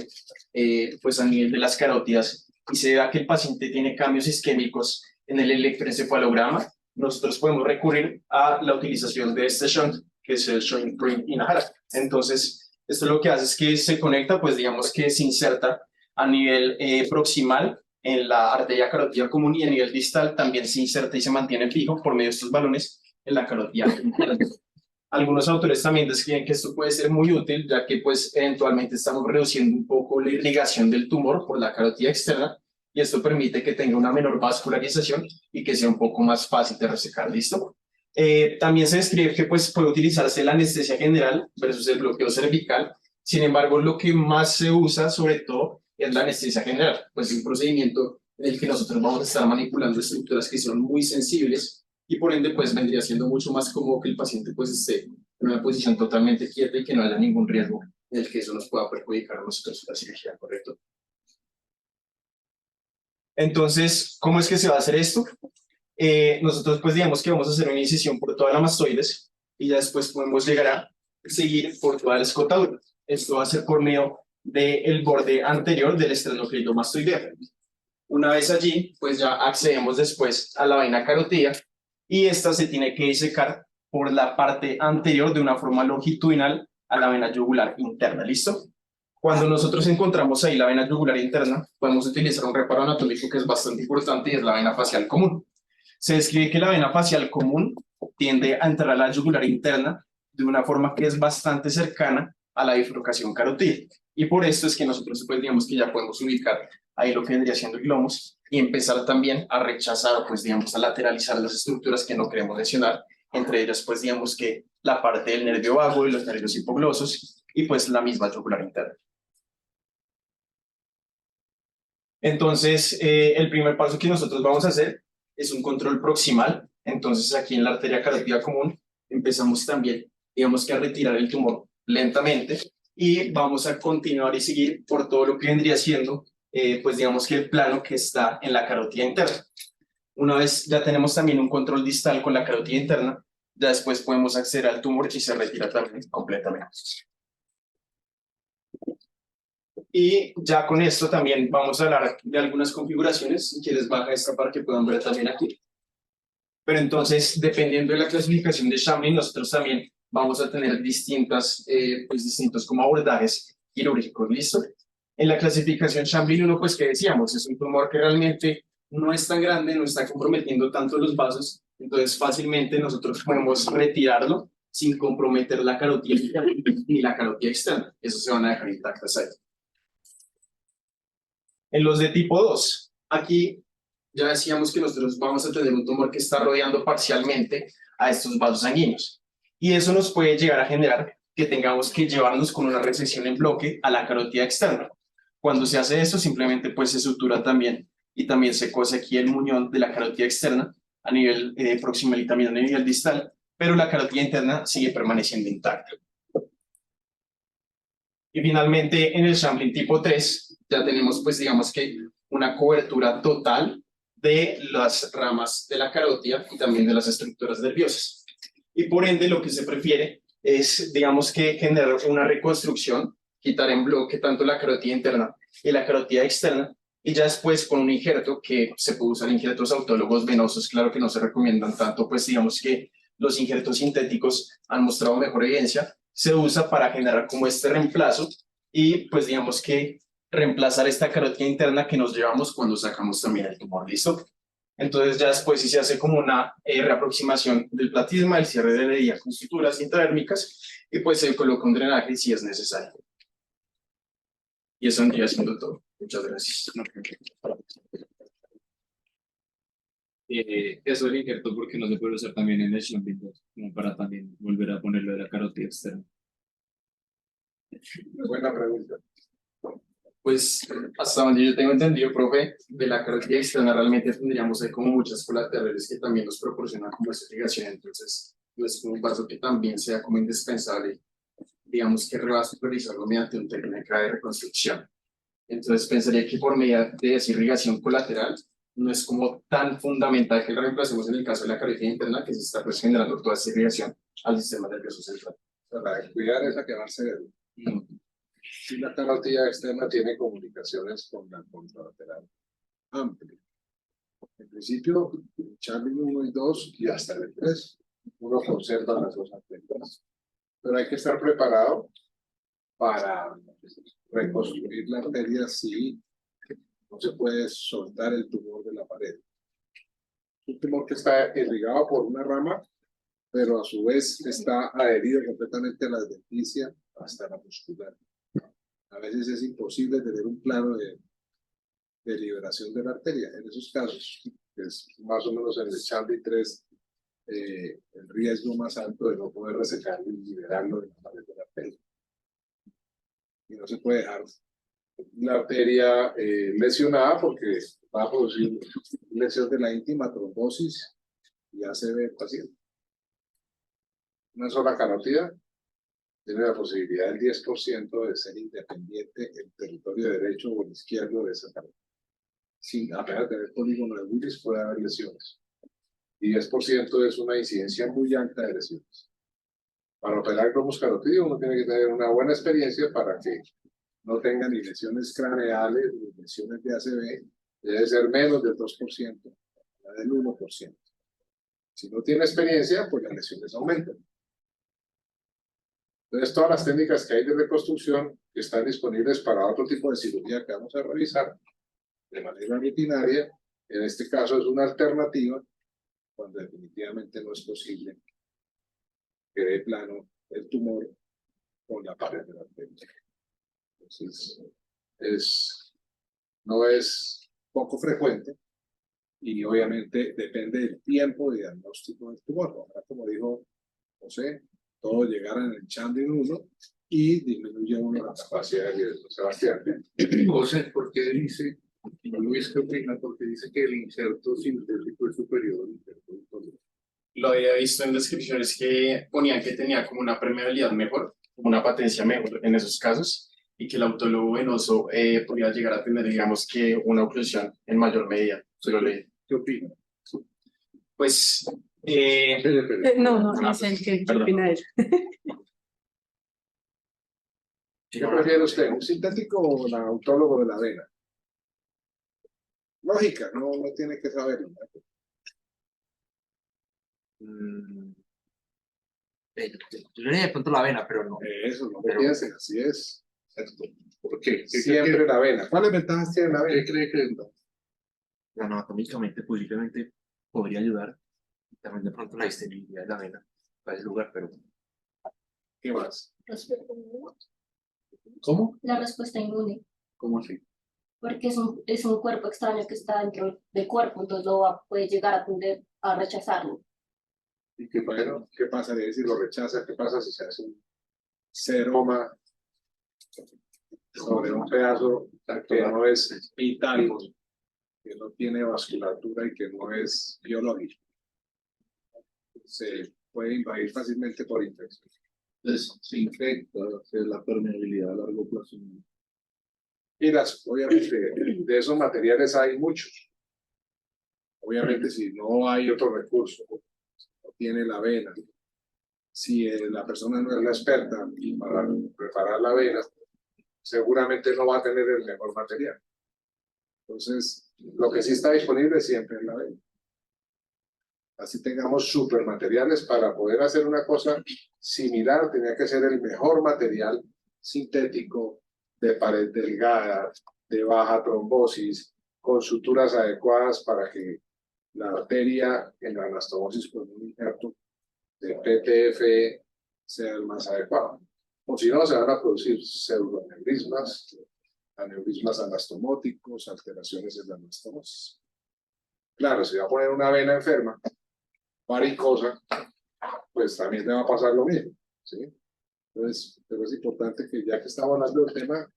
pues a nivel de las carótidas y se vea que el paciente tiene cambios isquémicos en el electroencefalograma, nosotros podemos recurrir a la utilización de este shunt, que es el shunt Inahara. Entonces, Esto lo que hace es que se conecta, pues digamos que se inserta a nivel proximal en la arteria carótida común y a nivel distal también se inserta y se mantiene fijo por medio de estos balones en la carótida interna. Algunos autores también describen que esto puede ser muy útil, ya que pues eventualmente estamos reduciendo un poco la irrigación del tumor por la carótida externa y esto permite que tenga una menor vascularización y que sea un poco más fácil de resecar. ¿Listo? También se describe que pues, puede utilizarse la anestesia general versus el bloqueo cervical. Sin embargo, lo que más se usa sobre todo es la anestesia general, pues es un procedimiento en el que nosotros vamos a estar manipulando estructuras que son muy sensibles y por ende pues vendría siendo mucho más cómodo que el paciente pues esté en una posición totalmente quieta y que no haya ningún riesgo en el que eso nos pueda perjudicar a nosotros la cirugía, ¿correcto? Entonces, ¿cómo es que se va a hacer esto? Nosotros pues digamos que vamos a hacer una incisión por toda la mastoides y ya después podemos llegar a seguir por toda la escotadura. Esto va a ser por medio del borde anterior del esternocleido mastoideo. Una vez allí, pues ya accedemos después a la vaina carótida y esta se tiene que disecar por la parte anterior de una forma longitudinal a la vena yugular interna. ¿Listo? Cuando nosotros encontramos ahí la vena yugular interna, podemos utilizar un reparo anatómico que es bastante importante y es la vena facial común. Se describe que la vena facial común tiende a entrar a la yugular interna de una forma que es bastante cercana a la bifurcación carótida. Y por esto es que nosotros, pues, digamos que ya podemos ubicar ahí lo que vendría siendo el glomos y empezar también a rechazar, pues, digamos, a lateralizar las estructuras que no queremos lesionar, entre ellas, pues, digamos que la parte del nervio vago y los nervios hipoglosos y, pues, la misma yugular interna. Entonces, el primer paso que nosotros vamos a hacer es un control proximal. Entonces, aquí en la arteria carótida común empezamos también, digamos que a retirar el tumor lentamente y vamos a continuar y seguir por todo lo que vendría siendo, pues digamos que el plano que está en la carótida interna. Una vez ya tenemos también un control distal con la carótida interna, ya después podemos acceder al tumor y se retira también completamente. Y ya con esto también vamos a hablar de algunas configuraciones. Si quieres, baja esta para que puedan ver también aquí. Pero entonces, dependiendo de la clasificación de Chamblin, nosotros también vamos a tener distintos como abordajes quirúrgicos. ¿Listo? En la clasificación Chamblin 1, pues, ¿qué decíamos? Es un tumor que realmente no es tan grande, no está comprometiendo tanto los vasos, entonces fácilmente nosotros podemos retirarlo sin comprometer la carótida interna ni la carótida externa. Eso se van a dejar intactas ahí. En los de tipo 2, aquí ya decíamos que nosotros vamos a tener un tumor que está rodeando parcialmente a estos vasos sanguíneos. Y eso nos puede llegar a generar que tengamos que llevarnos con una resección en bloque a la carótida externa. Cuando se hace eso, simplemente pues se sutura también y también se cose aquí el muñón de la carótida externa a nivel proximal y también a nivel distal, pero la carótida interna sigue permaneciendo intacta. Y finalmente en el Chamblin tipo 3 ya tenemos pues digamos que una cobertura total de las ramas de la carótida y también de las estructuras nerviosas. Y por ende lo que se prefiere es digamos que generar una reconstrucción, quitar en bloque tanto la carótida interna y la carótida externa y ya después con un injerto que se puede usar injertos autólogos venosos, claro que no se recomiendan tanto, pues digamos que los injertos sintéticos han mostrado mejor evidencia, se usa para generar como este reemplazo y pues digamos que reemplazar esta carótida interna que nos llevamos cuando sacamos también el tumor. ¿Listo? Entonces ya después sí se hace como una reaproximación del platisma, el cierre de la herida con suturas intradérmicas y pues se coloca un drenaje si es necesario. Y eso vendría siendo todo. Muchas gracias. Eso del injerto porque no se puede usar también en el Chamblin 2, como para también volver a ponerlo de la carótida externa. Buena pregunta. Pues hasta donde yo tengo entendido, profe, de la carótida externa realmente tendríamos ahí como muchas colaterales que también nos proporcionan como esa irrigación, entonces no es como un paso que también sea como indispensable, digamos que revascularizarlo mediante una técnica de reconstrucción. Entonces pensaría que por medio de esa irrigación colateral no es como tan fundamental que lo reemplacemos en el caso de la carótida interna, que se está pues generando toda esa irrigación al sistema nervioso central. Para descuidar esa quedarse de... Si la carótida externa tiene comunicaciones con la contralateral amplia. En principio, el Chamblin 1 y 2 y hasta el 3, uno conserva las dos arterias. Pero hay que estar preparado para reconstruir la arteria si no se puede soltar el tumor de la pared. Un tumor que está irrigado por una rama, pero a su vez está adherido completamente a la adventicia hasta la muscular. A veces es imposible tener un plano de liberación de la arteria. En esos casos, que es más o menos en el Chambi 3, el riesgo más alto de no poder resecarlo y liberarlo de la pared de la arteria. Y no se puede dejar la arteria lesionada porque va a producir lesión de la íntima, trombosis y ACV del paciente. Una sola carótida tiene la posibilidad del 10% de ser independiente en territorio derecho o el izquierdo de esa carótida. Sin apenas tener polígono de Willis puede haber lesiones. Y 10% es una incidencia muy alta de lesiones. Para operar globos carotídeos uno tiene que tener una buena experiencia para que no tenga ni lesiones craneales ni lesiones de ACV. Debe ser menos del 2%, la del 1%. Si no tiene experiencia, pues las lesiones aumentan. Entonces, todas las técnicas que hay de reconstrucción que están disponibles para otro tipo de cirugía que vamos a revisar de manera rutinaria, en este caso es una alternativa cuando definitivamente no es posible que dé plano el tumor con la pared de la arteria. Entonces, no es poco frecuente y obviamente depende del tiempo de diagnóstico del tumor. Ahora, como dijo José, todos llegaran en el Chandin 1 y disminuye uno la capacidad de riesgo. Sebastián. José, ¿por qué dice, Luis, qué opina? Porque dice que el injerto sintético es superior al injerto oncológico? Lo había visto en descripciones que ponían que tenía como una permeabilidad mejor, como una patencia mejor en esos casos, y que el autólogo venoso podría llegar a tener, digamos, que una oclusión en mayor medida. Se lo leí. ¿Qué opina? Pues, No, dicen que Perdón. opina él. ¿Qué prefiere usted, un sintético o un autólogo de la vena? Lógica, no tiene que saberlo. Yo le de pronto la vena, pero no. Eso, no lo piensen, así es. ¿Por qué? Siempre la vena. ¿Cuáles ventajas tiene la ¿Qué vena? cree que Anatómicamente, posiblemente podría ayudar. También de pronto la distensibilidad de la vena para ese lugar, pero ¿Qué más? Respuesta inmune. ¿Cómo? La respuesta inmune, ¿Cómo así? porque es un cuerpo extraño que está dentro del cuerpo, entonces puede llegar a tender a rechazarlo. ¿Y qué, bueno, qué pasaría si lo rechaza? ¿Qué pasa si se hace un seroma sobre un pedazo que no es vital, que no tiene vasculatura y que no es biológico? Se puede invadir fácilmente por infección. Entonces, se infecta, la permeabilidad a largo plazo. Y obviamente, de esos materiales hay muchos. Obviamente, si no hay otro recurso, no tiene la vena, si la persona no es la experta para preparar la vena, seguramente no va a tener el mejor material. Entonces, lo que sí está disponible siempre es la vena. Así tengamos supermateriales para poder hacer una cosa similar, tenía que ser el mejor material sintético, de pared delgada, de baja trombosis, con suturas adecuadas para que la arteria en la anastomosis con un injerto de PTFE sea el más adecuado. O si no, se van a producir pseudoneurismas, aneurismas anastomóticos, alteraciones en la anastomosis. Claro, si va a poner una vena enferma, varicosa, pues también te va a pasar lo mismo, ¿sí? Entonces, pero es importante que ya que estamos hablando del tema,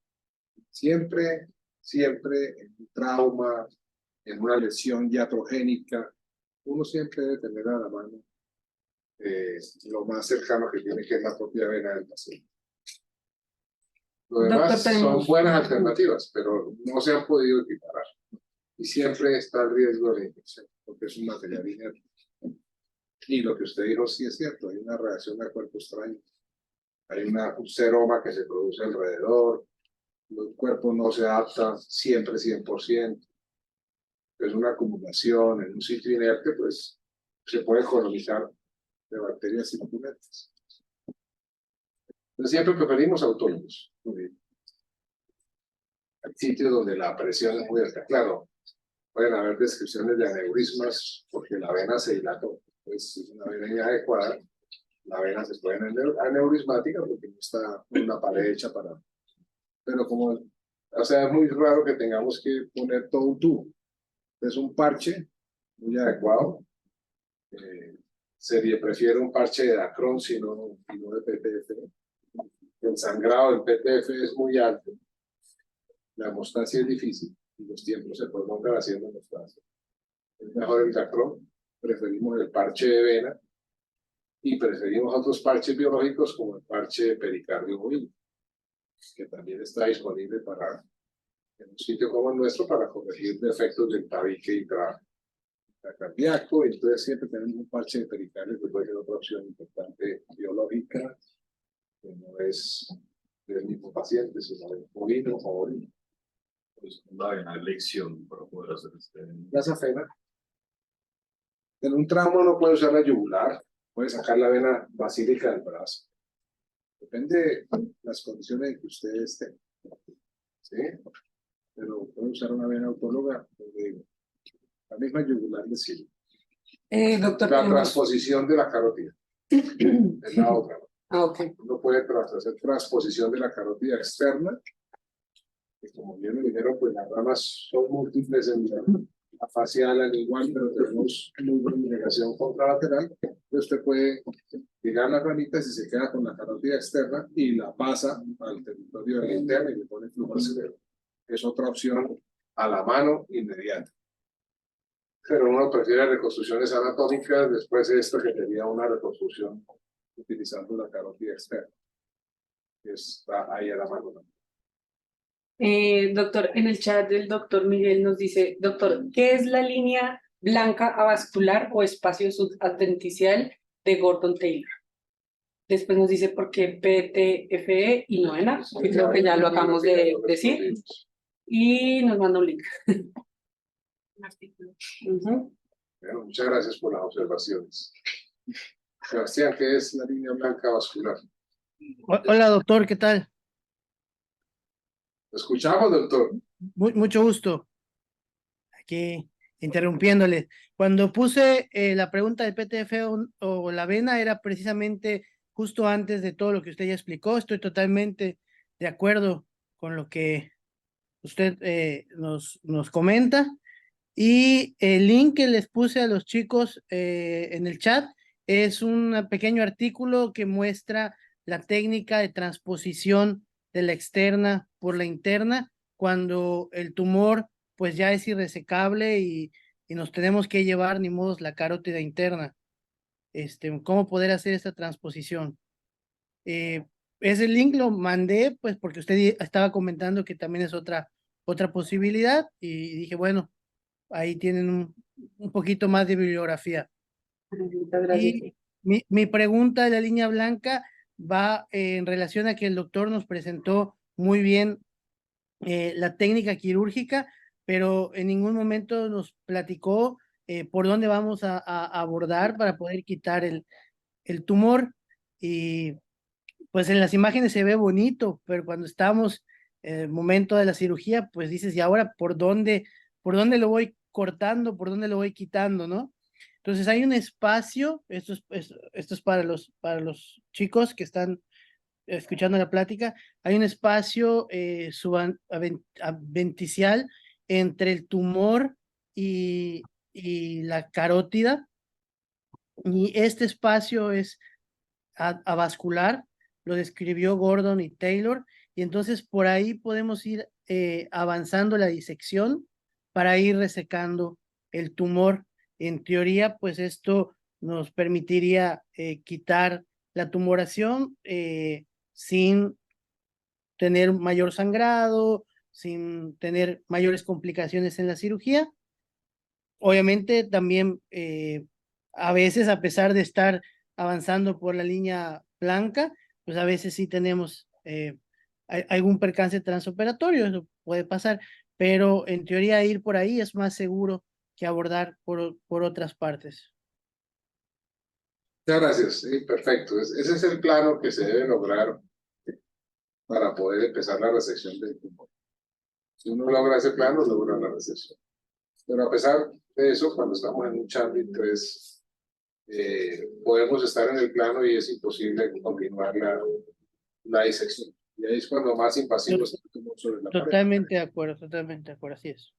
siempre en un trauma, en una lesión iatrogénica, uno siempre debe tener a la mano lo más cercano que tiene, que es la propia vena del paciente. Lo demás son buenas alternativas, pero no se han podido equiparar. Y siempre está el riesgo de infección, porque es un material inerte. Y lo que usted dijo sí es cierto, hay una reacción al cuerpo extraño. Hay un seroma que se produce alrededor, el cuerpo no se adapta siempre 100%. Es una acumulación en un sitio inerte, pues se puede colonizar de bacterias circulantes. Entonces siempre preferimos autólogos. Hay sitios donde la presión es muy alta. Claro, pueden haber descripciones de aneurismas porque la vena se dilató. Entonces, si es una vena inadecuada, la vena se puede aneurismática porque no está una pared hecha para... Pero como, o sea, es muy raro que tengamos que poner todo un tubo. Es un parche muy adecuado. Prefiero un parche de Dacron y no de PTF. El sangrado del PTF es muy alto. La hemostasia es difícil y los tiempos se prolongan haciendo hemostasia. Es mejor el Dacron. Preferimos el parche de vena y preferimos otros parches biológicos como el parche pericardio bovino, que también está disponible para en un sitio como el nuestro para corregir defectos del tabique intracardíaco. Entonces siempre tenemos un parche de pericardio que puede ser otra opción importante biológica, que no es del mismo paciente, sino del bovino o bovino. Pues una vena de elección para poder hacer La safena. En un tramo no puede usar la yugular, puede sacar la vena basílica del brazo. Depende de las condiciones en que usted esté. ¿Sí? Pero puede usar una vena autóloga, la misma yugular le sirve. Doctor, La transposición de la carótida. Es la otra. ok. Uno puede hacer transposición de la carótida externa. Y como bien me dijeron, pues las ramas son múltiples en la facial al igual, pero tenemos muy buena irrigación contralateral. Entonces usted puede ligar las ramitas y se queda con la carótida externa y la pasa al territorio de la interna y le pone flujo al cerebro. Es otra opción a la mano inmediata. Pero uno prefiere reconstrucciones anatómicas después de esto que sería una reconstrucción utilizando la carótida externa, que está ahí a la mano. Doctor, en el chat del doctor Miguel nos dice, doctor, ¿qué es la línea blanca avascular o espacio subadventicial de Gordon-Taylor? Después nos dice por qué PTFE y no ENA, que creo que ya lo acabamos de decir. Y nos manda un link. Bueno, muchas gracias por las observaciones. Sebastián, ¿qué es la línea blanca vascular? Hola, doctor, ¿qué tal? ¿Lo escuchamos, doctor? Mucho gusto. Aquí interrumpiéndole. Cuando puse la pregunta de PTF o la vena era precisamente justo antes de todo lo que usted ya explicó. Estoy totalmente de acuerdo con lo que usted nos comenta. Y el link que les puse a los chicos en el chat es un pequeño artículo que muestra la técnica de transposición de la externa por la interna cuando el tumor pues ya es irresecable y nos tenemos que llevar ni modos la carótida interna. ¿Cómo poder hacer esta transposición? Ese link lo mandé pues porque usted estaba comentando que también es otra posibilidad y dije, bueno, ahí tienen un poquito más de bibliografía. Muchas gracias. Y mi pregunta de la línea blanca va en relación a que el doctor nos presentó muy bien la técnica quirúrgica, pero en ningún momento nos platicó por dónde vamos a abordar para poder quitar el tumor. Y pues en las imágenes se ve bonito, pero cuando estamos en el momento de la cirugía, pues dices, ¿y ahora por dónde lo voy cortando, por dónde lo voy quitando, no? Entonces hay un espacio, esto es para los chicos que están escuchando la plática, hay un espacio subadventicial entre el tumor y la carótida, y este espacio es avascular, lo describió Gordon y Taylor, y entonces por ahí podemos ir avanzando la disección para ir resecando el tumor. En teoría, pues esto nos permitiría quitar la tumoración sin tener mayor sangrado, sin tener mayores complicaciones en la cirugía. Obviamente también a veces, a pesar de estar avanzando por la línea blanca, pues a veces sí tenemos algún percance transoperatorio, eso puede pasar, pero en teoría ir por ahí es más seguro que abordar por otras partes. Muchas gracias, sí, perfecto. Ese es el plano que se debe lograr para poder empezar la resección del tumor. Si uno logra ese plano, logra la resección. Pero a pesar de eso, cuando estamos en un Champion 3, podemos estar en el plano y es imposible continuar la disección. Y ahí es cuando más invasivo está el tumor sobre la pared. Totalmente de acuerdo, así es.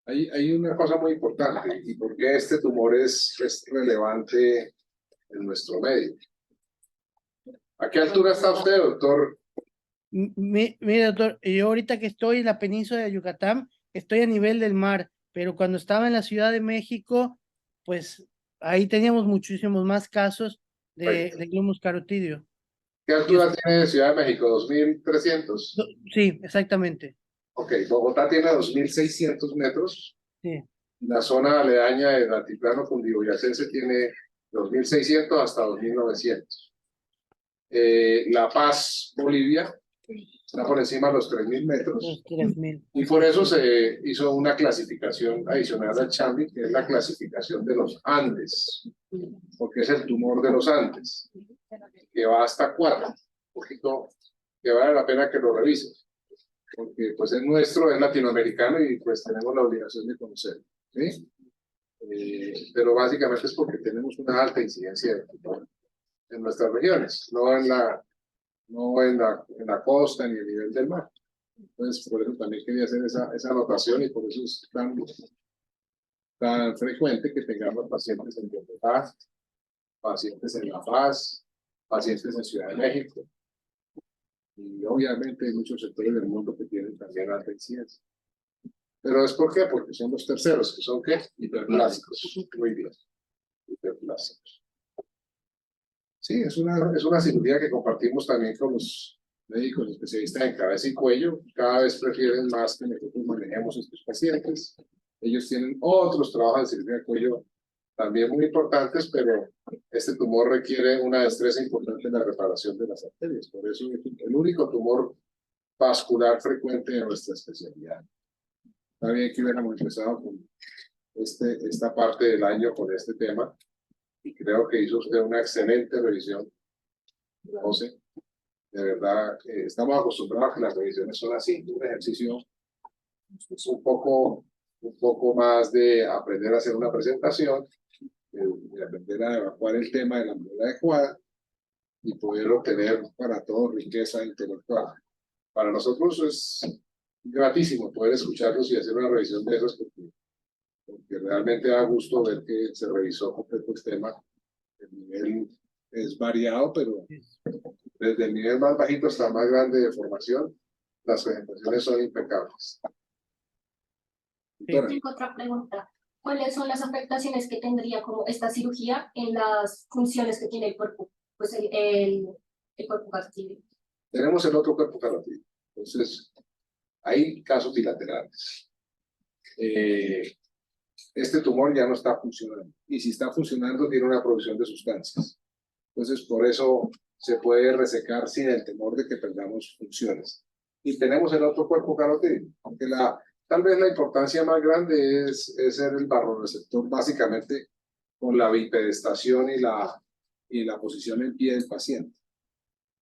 Hay una cosa muy importante, y por qué este tumor es relevante en nuestro medio. ¿A qué altura está usted, doctor? Mire, doctor, yo ahorita que estoy en la península de Yucatán, estoy a nivel del mar, pero cuando estaba en la Ciudad de México, pues ahí teníamos muchísimos más casos de glomus carotidio. ¿Qué altura tiene Ciudad de México? ¿2.300? Sí, exactamente. Ok, Bogotá tiene 2.600 metros. Sí. La zona aledaña del altiplano cundiboyacense tiene 2.600 hasta 2.900. La Paz, Bolivia, está por encima de los 3.000 metros. Los 3.000. Y por eso se hizo una clasificación adicional al Chambi, que es la clasificación de los Andes, porque es el tumor de los Andes, que va hasta 4, un poquito que vale la pena que lo revises, porque pues es nuestro, es latinoamericano y pues tenemos la obligación de conocerlo, ¿sí? Pero básicamente es porque tenemos una alta incidencia de tumor en nuestras regiones, no en la costa ni a nivel del mar. Entonces, por eso también quería hacer esa anotación y por eso es tan frecuente que tengamos pacientes en Bogotá, pacientes en La Paz, pacientes en Ciudad de México. Y obviamente hay muchos sectores del mundo que tienen también alta incidencia. ¿Pero es por qué? Porque son los terceros, que son ¿qué? Hiperplásicos. Muy bien. Hiperplásicos. Sí, es una cirugía que compartimos también con los médicos especialistas en cabeza y cuello. Cada vez prefieren más que nosotros manejemos estos pacientes. Ellos tienen otros trabajos de cirugía de cuello también muy importantes, pero este tumor requiere una destreza importante en la reparación de las arterias. Por eso es el único tumor vascular frecuente de nuestra especialidad. Está bien que hubiéramos empezado con esta parte del año con este tema. Y creo que hizo usted una excelente revisión, José. De verdad, estamos acostumbrados a que las revisiones son así, un ejercicio un poco más de aprender a hacer una presentación, de aprender a evacuar el tema de la manera adecuada y poder obtener para todos riqueza intelectual. Para nosotros es gratísimo poder escucharlos y hacer una revisión de esos porque realmente da gusto ver que se revisó completo el tema. El nivel es variado, pero desde el nivel más bajito hasta el más grande de formación, las presentaciones son impecables. Tengo otra pregunta. ¿Cuáles son las afectaciones que tendría como esta cirugía en las funciones que tiene el cuerpo? Pues el cuerpo carotídeo. Tenemos el otro cuerpo carotídeo. Entonces, hay casos bilaterales. Este tumor ya no está funcionando. Y si está funcionando, tiene una producción de sustancias. Entonces, por eso se puede resecar sin el temor de que perdamos funciones. Y tenemos el otro cuerpo carotídeo, aunque tal vez la importancia más grande es ser el barroreceptor, básicamente con la bipedestación y la posición en pie del paciente.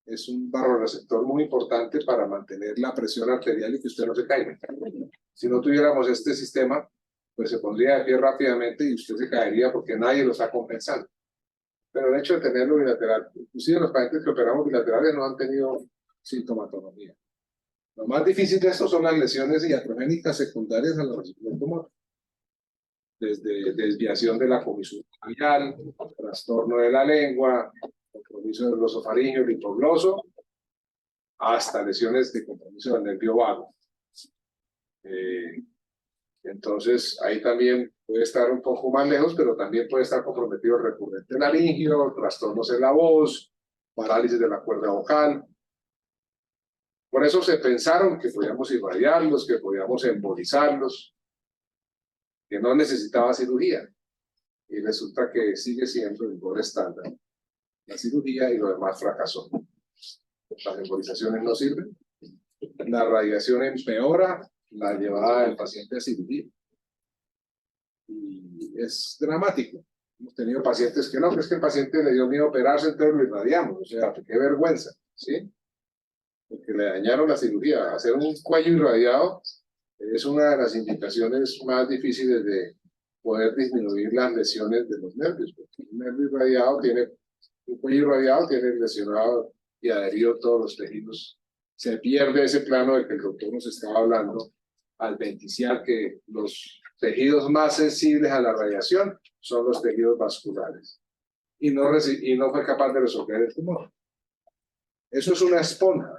Es un barroreceptor muy importante para mantener la presión arterial y que usted no se caiga. Si no tuviéramos este sistema, pues se pondría de pie rápidamente y usted se caería porque nadie lo está compensando. Pero el hecho de tenerlo bilateral, inclusive los pacientes que operamos bilaterales no han tenido sintomatología. Lo más difícil de esto son las lesiones iatrogénicas secundarias a la resección del tumor. Desde desviación de la comisura labial, trastorno de la lengua, compromiso del glosofaringeo, el hipogloso, hasta lesiones de compromiso del nervio vago. Entonces, ahí también puede estar un poco más lejos, pero también puede estar comprometido el recurrente laringio, trastornos en la voz, parálisis de la cuerda vocal. Por eso se pensaron que podíamos irradiarlos, que podíamos embolizarlos, que no necesitaba cirugía. Y resulta que sigue siendo el gol estándar la cirugía y lo demás fracasó. Las embolizaciones no sirven, la radiación empeora la llevada del paciente a cirugía. Y es dramático. Hemos tenido pacientes que no, que es que el paciente le dio miedo operarse, entonces lo irradiamos. O sea, qué vergüenza, ¿sí? Porque le dañaron la cirugía. Hacer un cuello irradiado es una de las indicaciones más difíciles de poder disminuir las lesiones de los nervios. Porque un nervio irradiado tiene, un cuello irradiado tiene lesionado y adherido todos los tejidos. Se pierde ese plano del que el doctor nos estaba hablando al venticiar que los tejidos más sensibles a la radiación son los tejidos vasculares. Y no fue capaz de resolver el tumor. Eso es una esponja.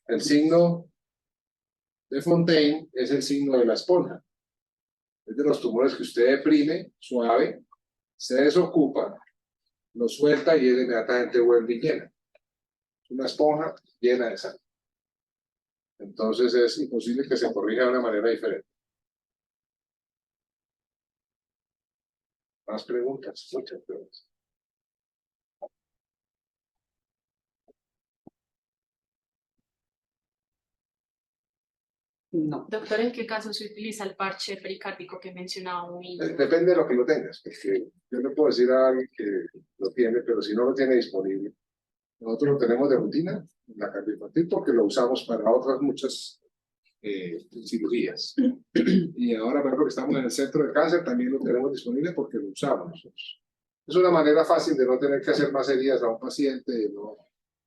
El signo de Fontaine es el signo de la esponja. Es de los tumores que usted deprime, suave, se desocupa, lo suelta y él inmediatamente vuelve y llena. Es una esponja llena de sangre. Entonces es imposible que se corrija de una manera diferente. Más preguntas, muchas preguntas. No. Doctor, ¿en qué caso se utiliza el parche pericárdico que mencionaba muy? Depende de lo que lo tengas, porque yo le puedo decir a alguien que lo tiene, pero si no lo tiene disponible, nosotros lo tenemos de rutina en la cardioinfantil porque lo usamos para otras muchas cirugías. Y ahora, por ejemplo, que estamos en el centro de cáncer, también lo tenemos disponible porque lo usamos nosotros. Es una manera fácil de no tener que hacer más heridas a un paciente. ¿No?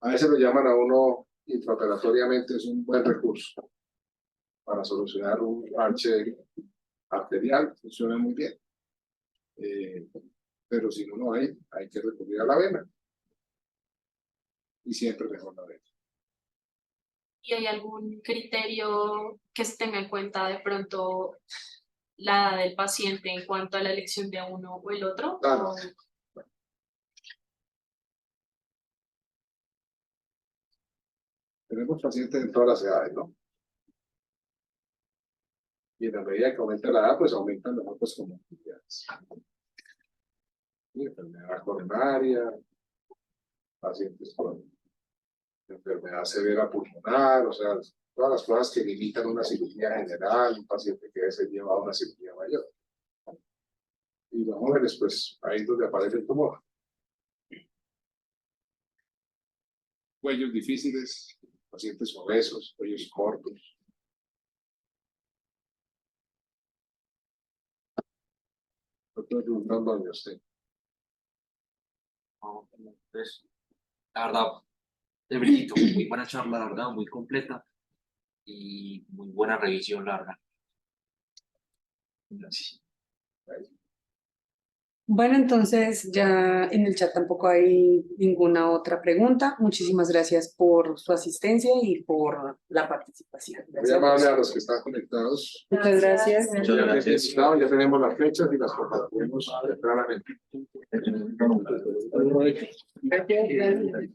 A veces lo llaman a uno intraoperatoriamente, es un buen recurso para solucionar un parche arterial, funciona muy bien. Pero si no hay que recurrir a la vena. Y siempre mejor la vena. ¿Y hay algún criterio que se tenga en cuenta de pronto la edad del paciente en cuanto a la elección de uno o el otro? Claro. Tenemos pacientes en todas las edades, ¿no? Y en la medida que aumenta la edad, pues aumentan las otras comorbilidades. Enfermedad coronaria, pacientes con enfermedad severa pulmonar, o sea, todas las cosas que limitan una cirugía general, un paciente que debe ser llevado a una cirugía mayor. Y los jóvenes, pues, ahí es donde aparece el tumor. Cuellos difíciles, pacientes obesos, cuellos cortos. Estoy preguntando a usted. Pues, la verdad, te felicito, muy buena charla, la verdad, muy completa y muy buena revisión, la verdad. Gracias. Bueno, entonces ya en el chat tampoco hay ninguna otra pregunta. Muchísimas gracias por su asistencia y por la participación. Muy amable a los que están conectados. Muchas gracias. Muchas gracias. Ya tenemos las fechas y las compartimos claramente. Gracias.